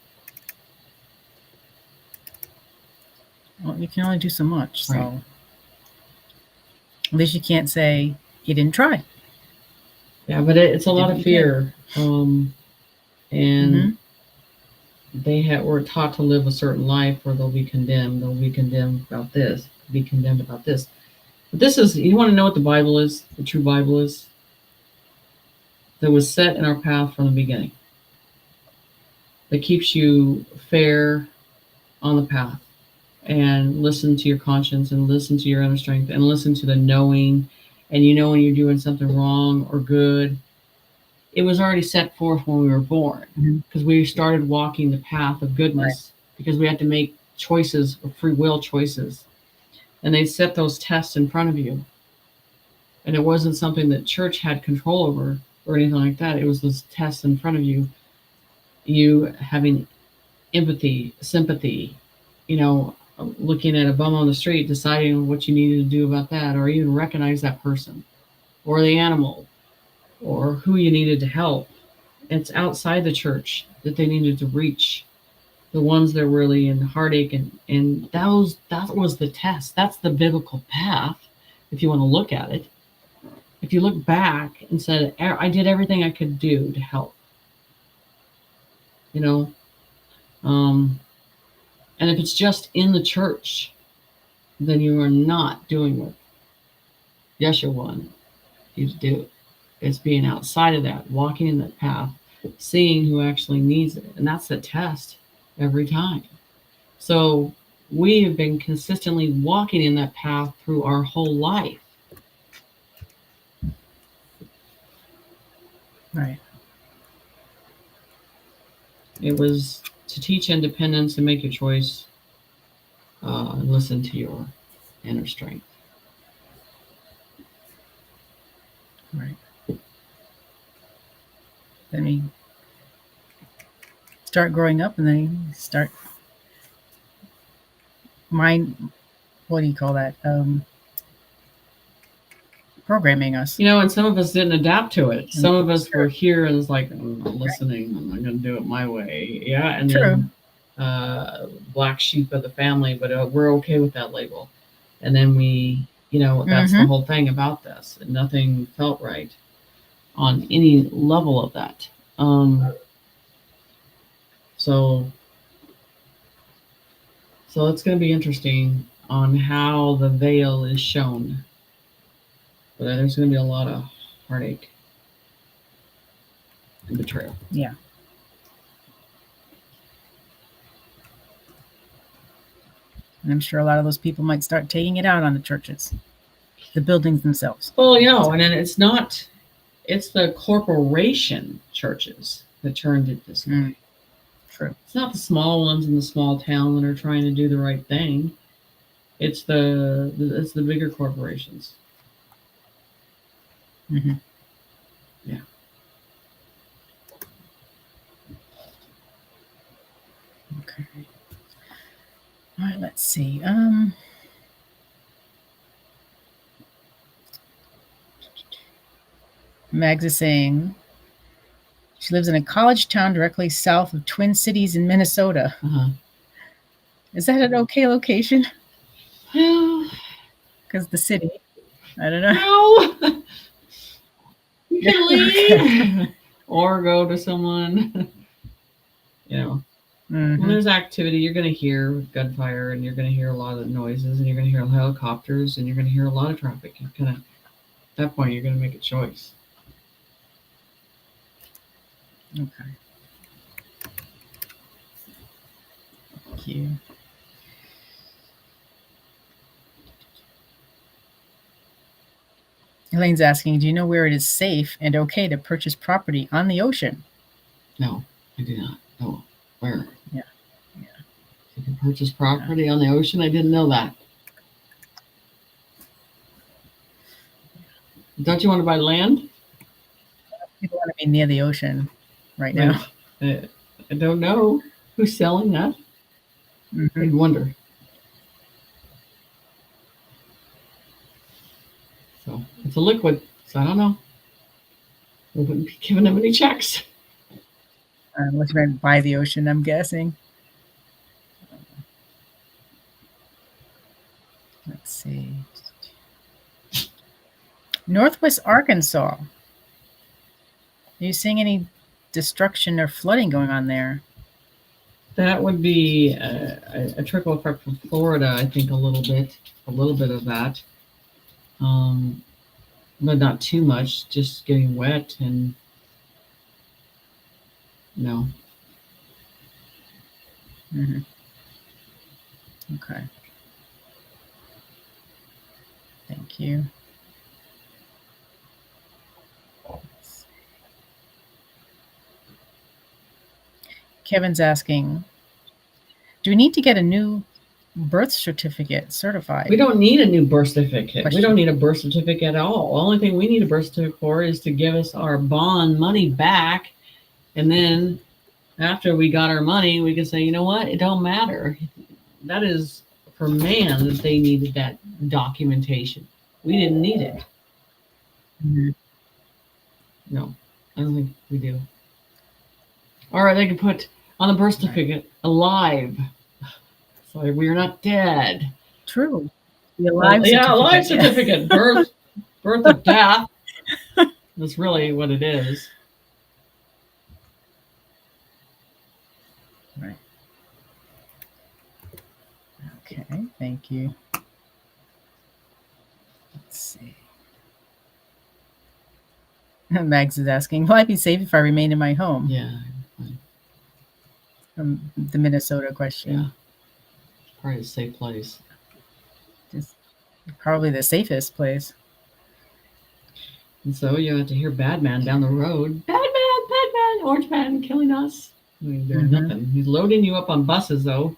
B: Well, you can only do so much. So
A: right.
B: At least you can't say you didn't try.
A: Yeah, but it's a lot of fear. And they were taught to live a certain life where they'll be condemned. They'll be condemned about this, be condemned about this. But this is, you want to know what the Bible is, the true Bible is? That was set in our path from the beginning. That keeps you fair on the path. And listen to your conscience, and listen to your inner strength, and listen to the knowing. And you know when you're doing something wrong or good. It was already set forth when we were born, because we started walking the path of goodness, because we had to make choices, free will choices. And they set those tests in front of you. And it wasn't something that church had control over or anything like that. It was those tests in front of you, you having empathy, sympathy, looking at a bum on the street, deciding what you needed to do about that, or even recognize that person or the animal or who you needed to help. It's outside the church that they needed to reach, the ones that are really in heartache, and that was the test. That's the biblical path, if you want to look at it. If you look back and said, I did everything I could do to help, and if it's just in the church, then you are not doing what Yeshua wanted you to do. It's being outside of that, walking in that path, seeing who actually needs it. And that's the test every time. So we have been consistently walking in that path through our whole life.
B: Right.
A: It was to teach independence and make your choice, and listen to your inner strength.
B: Right. Then we start growing up, and then you start what do you call that? Programming us.
A: And some of us didn't adapt to it. Some of us were here and it's like, I'm not listening. I'm not going to do it my way. Yeah. And
B: True.
A: Then black sheep of the family, but we're okay with that label. And then we, that's the whole thing about this. And nothing felt right on any level of that. So it's going to be interesting on how the veil is shown. But there's going to be a lot of heartache and betrayal.
B: Yeah. And I'm sure a lot of those people might start taking it out on the churches, the buildings themselves.
A: Well, and then it's the corporation churches that turned it this way.
B: True.
A: It's not the small ones in the small town that are trying to do the right thing. It's the bigger corporations.
B: Mm-hmm.
A: Yeah.
B: Okay. All right, let's see. Mags is saying she lives in a college town directly south of Twin Cities in Minnesota.
A: Uh-huh.
B: Is that an okay location?
A: Well,
B: because the city, I don't know.
A: No. You can leave or go to someone. When there's activity, you're going to hear gunfire, and you're going to hear a lot of the noises, and you're going to hear helicopters, and you're going to hear a lot of traffic. At that point, you're going to make a choice.
B: Okay. Thank you. Elaine's asking, do you know where it is safe and okay to purchase property on the ocean?
A: No, I do not. No. Where?
B: Yeah.
A: You can purchase property on the ocean? I didn't know that. Don't you want to buy land?
B: People want to be near the ocean right now.
A: I don't know who's selling that. I'd wonder. So it's a liquid, so I don't know. We wouldn't be giving them any checks.
B: Unless you're right by the ocean, I'm guessing. Let's see. Northwest Arkansas. Are you seeing any destruction or flooding going on there?
A: That would be a trickle effect from Florida, I think, a little bit of that. But not too much, just getting wet and no.
B: Okay. Thank you. Kevin's asking, Do we need to get a new birth certificate certified?
A: We don't need a new birth certificate.
B: Question.
A: We don't need a birth certificate at all. The only thing we need a birth certificate for is to give us our bond money back. And then after we got our money, we can say, you know what? It don't matter. That is for man that they needed that documentation. We didn't need it.
B: Mm-hmm.
A: No, I don't think we do. Or they can put on the birth certificate, alive. So we are not dead.
B: True. The alive certificate.
A: Yeah, alive certificate. Birth of death. That's really what it is.
B: Right. Okay, thank you. Let's see. Max is asking, will I be safe if I remain in my home?
A: Yeah.
B: From the Minnesota question.
A: Yeah. Probably a safe place.
B: Just probably the safest place.
A: And so you have to hear Badman down the road. Badman, Orange Man killing us. He's doing nothing. He's loading you up on buses, though.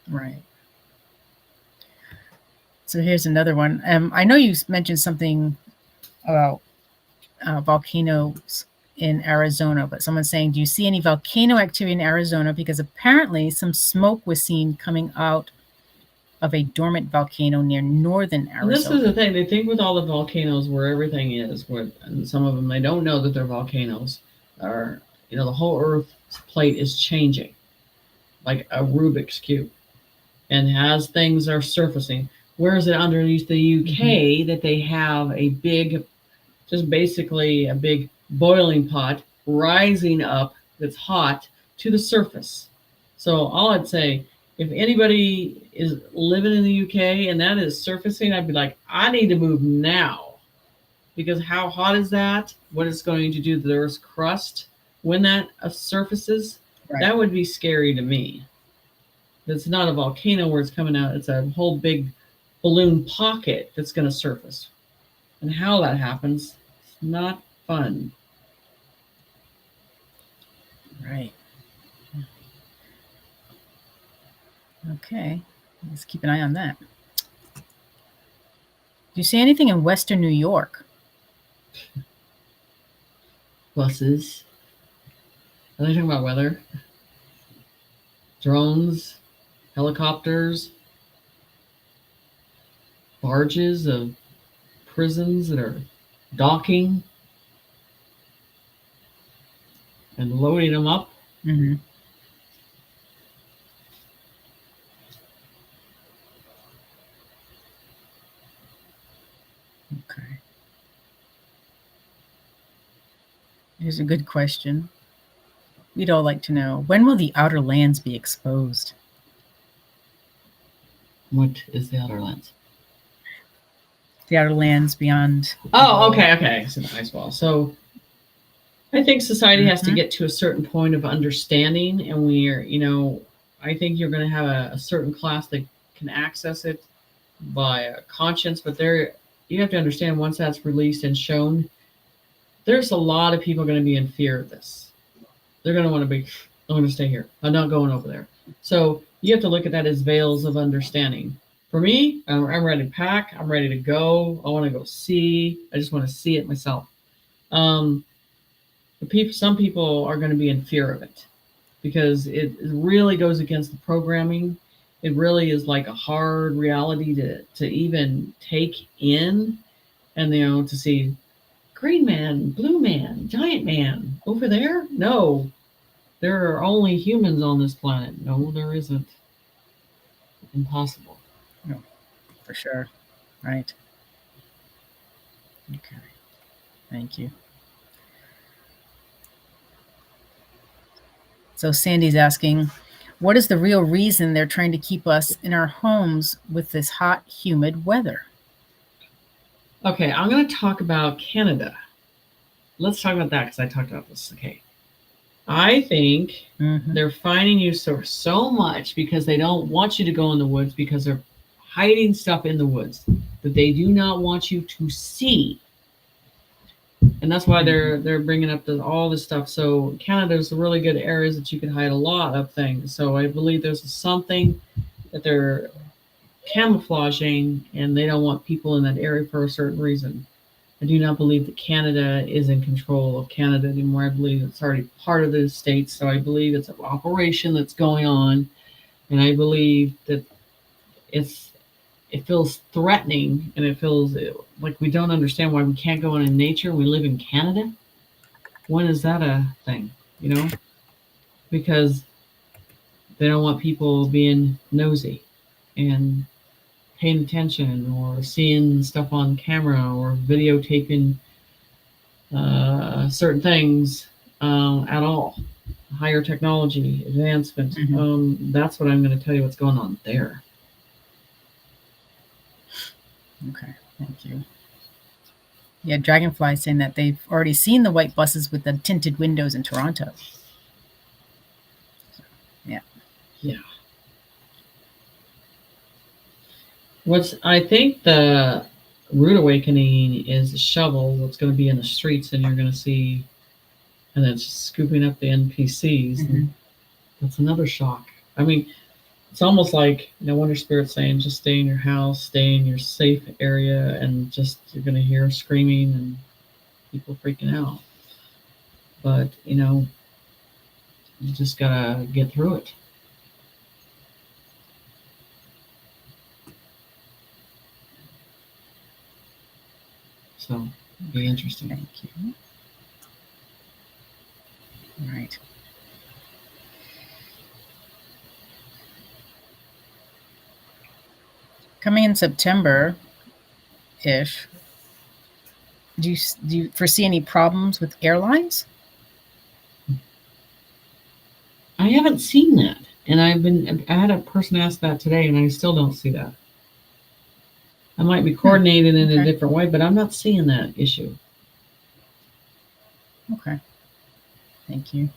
B: Right. So here's another one. I know you mentioned something about volcanoes in Arizona, but someone's saying, do you see any volcano activity in Arizona? Because apparently some smoke was seen coming out of a dormant volcano near northern Arizona.
A: And this is the thing. They think with all the volcanoes where everything is, and some of them, they don't know that they're volcanoes. Or, the whole Earth's plate is changing like a Rubik's Cube. And as things are surfacing, where is it underneath the UK that they have a big, just basically a big boiling pot rising up that's hot to the surface? So all I'd say, if anybody is living in the UK and that is surfacing, I'd be like, I need to move now. Because how hot is that? What it's going to do to the Earth's crust when that surfaces, right. That would be scary to me. It's not a volcano where it's coming out. It's a whole big balloon pocket that's going to surface. And how that happens, it's not fun.
B: Right. Okay. Let's keep an eye on that. Do you see anything in Western New York?
A: Buses. Are they talking about weather? Drones, helicopters, barges of prisons that are docking and loading them up.
B: Mm-hmm. Okay. Here's a good question. We'd all like to know, when will the outer lands be exposed?
A: What is the outer lands?
B: The outer lands beyond.
A: Oh, okay. So the ice wall. So I think society has to get to a certain point of understanding, and we're, I think you're going to have a certain class that can access it by conscience, but you have to understand, once that's released and shown, there's a lot of people going to be in fear of this. They're going to want to be, I'm going to stay here. I'm not going over there. So you have to look at that as veils of understanding. For me, I'm ready to pack. I'm ready to go. I want to go see. I just want to see it myself. Some people are going to be in fear of it because it really goes against the programming. It really is like a hard reality to even take in, and to see green man, blue man, giant man over there. No, there are only humans on this planet. No, there isn't. Impossible.
B: No, for sure. Right. Okay. Thank you. So Sandy's asking, what is the real reason they're trying to keep us in our homes with this hot, humid weather?
A: Okay, I'm going to talk about Canada. Let's talk about that because I talked about this. Okay. I think they're fining you so much because they don't want you to go in the woods, because they're hiding stuff in the woods that they do not want you to see. And that's why they're bringing up all this stuff. So Canada's really good areas that you can hide a lot of things. So I believe there's something that they're camouflaging, and they don't want people in that area for a certain reason. I do not believe that Canada is in control of Canada anymore. I believe it's already part of the States. So I believe it's an operation that's going on, and I believe that it feels threatening, and it feels like we don't understand why we can't go in nature. We live in Canada. When is that a thing? Because they don't want people being nosy and paying attention or seeing stuff on camera or videotaping certain things at all. Higher technology advancement. That's what I'm going to tell you what's going on there.
B: Okay, thank you. Yeah, Dragonfly saying that they've already seen the white buses with the tinted windows in Toronto. So, yeah.
A: Yeah. I think the rude awakening is a shovel that's going to be in the streets, and you're going to see, and it's scooping up the NPCs. And that's another shock. I mean, it's almost like No Wonder Spirit saying, just stay in your house, stay in your safe area, and just you're going to hear screaming and people freaking out. But, you just got to get through it. So, it'll be interesting.
B: Thank you. All right. Coming in September-ish, do you foresee any problems with airlines?
A: I haven't seen that, and I had a person ask that today, and I still don't see that. I might be coordinated in a different way, but I'm not seeing that issue.
B: Okay. Thank you.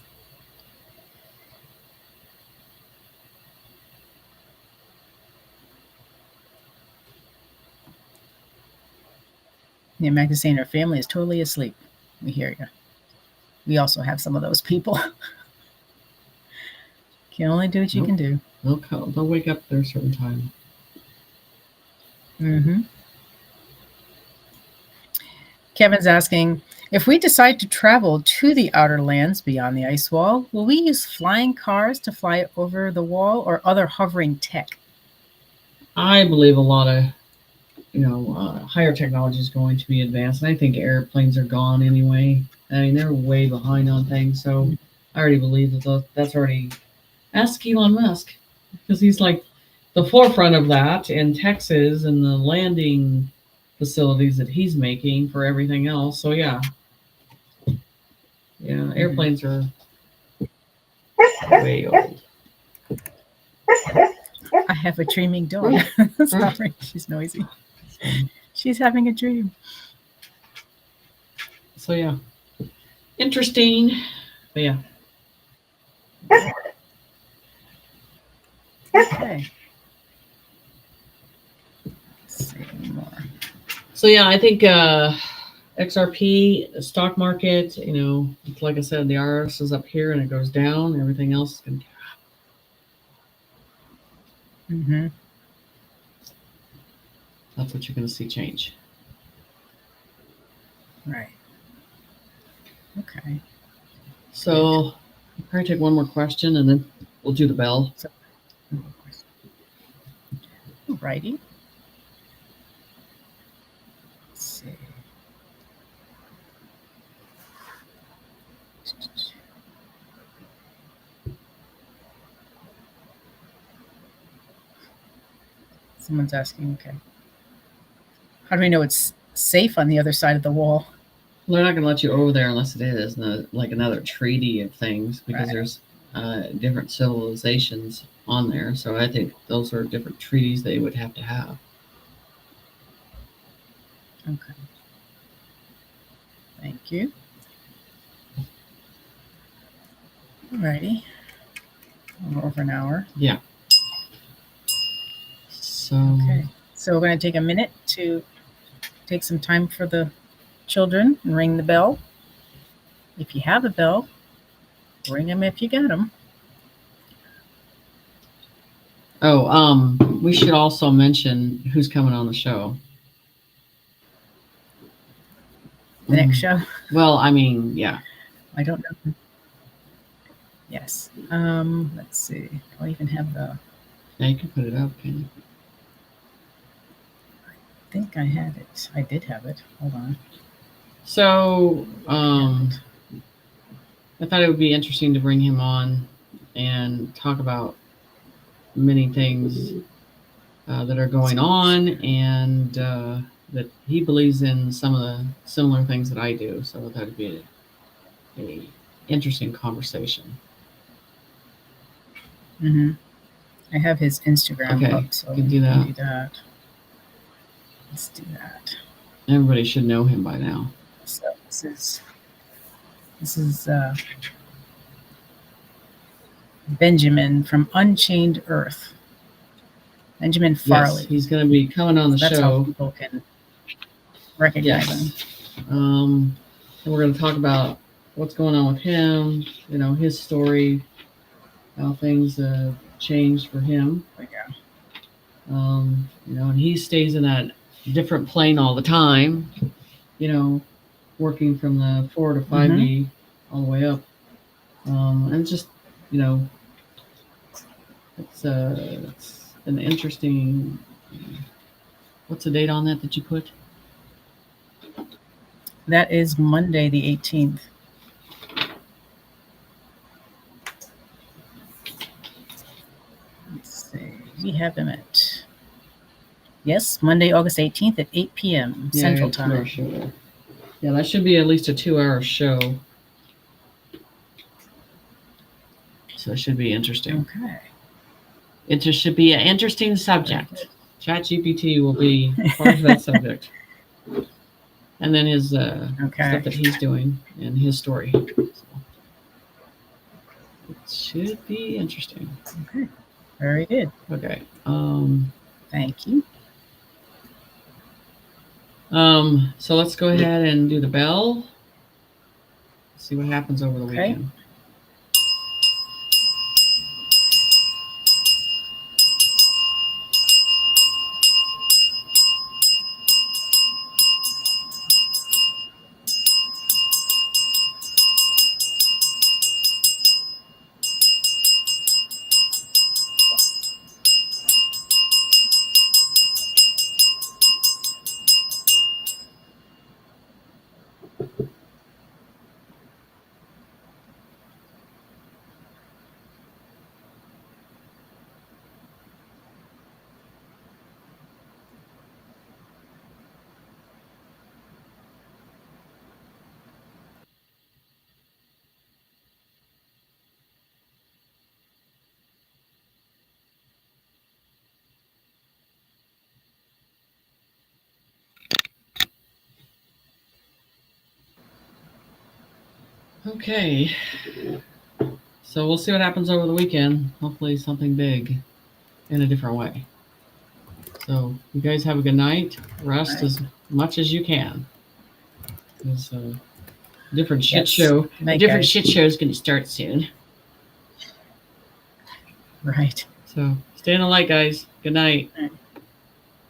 B: Yeah, Magda's saying her family is totally asleep. We hear you. We also have some of those people. Can only do what you can do.
A: They'll wake up at a certain time.
B: Kevin's asking, if we decide to travel to the outer lands beyond the ice wall, will we use flying cars to fly over the wall or other hovering tech?
A: I believe a lot of higher technology is going to be advanced, and I think airplanes are gone anyway. I mean, they're way behind on things, so I already believe that's already. Ask Elon Musk, because he's like the forefront of that in Texas and the landing facilities that he's making for everything else. So yeah, airplanes are way old.
B: I have a dreaming dog. Sorry, she's noisy. She's having a dream.
A: So yeah, interesting. But yeah.
B: Okay. Let's see more.
A: So yeah, I think XRP, the stock market, like I said, the IRS is up here and it goes down. Everything else is going to That's what you're going to see change.
B: Right. Okay.
A: So I'll probably take one more question and then we'll do the bell.
B: Alrighty. Let's see. Someone's asking, okay. How do we know it's safe on the other side of the wall?
A: Well, they're not going to let you over there unless it is like another treaty of things, because there's different civilizations on there. So I think those are different treaties they would have to have.
B: Okay. Thank you. Alrighty. Over an hour.
A: Yeah. So.
B: Okay. So we're going to take a minute to take some time for the children and ring the bell. If you have a bell, ring them if you got them.
A: Oh, we should also mention who's coming on the show.
B: The next show?
A: Well, I mean, yeah.
B: I don't know. Yes. Let's see. Do I even have the...
A: Yeah, you can put it up, can you?
B: I think I had it. I did have it. Hold on.
A: So, I thought it would be interesting to bring him on and talk about many things that are going on, and that he believes in some of the similar things that I do. So that would be a interesting conversation.
B: Mm-hmm. I have his Instagram
A: Okay,
B: up, so
A: you can do that.
B: Let's do that.
A: Everybody should know him by now.
B: So this is Benjamin from Unchained Earth. Benjamin Farley.
A: Yes, he's going to be coming on the
B: That's
A: show.
B: how people can recognize him.
A: And we're going to talk about what's going on with him, you know, his story, how things changed for him.
B: Yeah.
A: You know, and he stays in that different plane all the time, you know, working from the 4 to 5D all the way up. And just, you know, it's an interesting. What's the date on that you put?
B: That is Monday, the 18th. Let's see. We have him at, yes, Monday, August 18th at 8 p.m. Central Time.
A: Show. Yeah, that should be at least a 2-hour show. So it should be interesting.
B: Okay.
A: It just should be an interesting subject. ChatGPT will be part of that subject. And then his stuff that he's doing and his story. So it should be interesting.
B: Okay. Very good.
A: Okay.
B: Thank you.
A: So let's go ahead and do the bell. See what happens over the weekend. Okay, so we'll see what happens over the weekend. Hopefully something big in a different way. So you guys have a good night. Rest as much as you can. There's a different shit show. A different shit show is going to start soon.
B: Right.
A: So stay in the light, guys. Good night.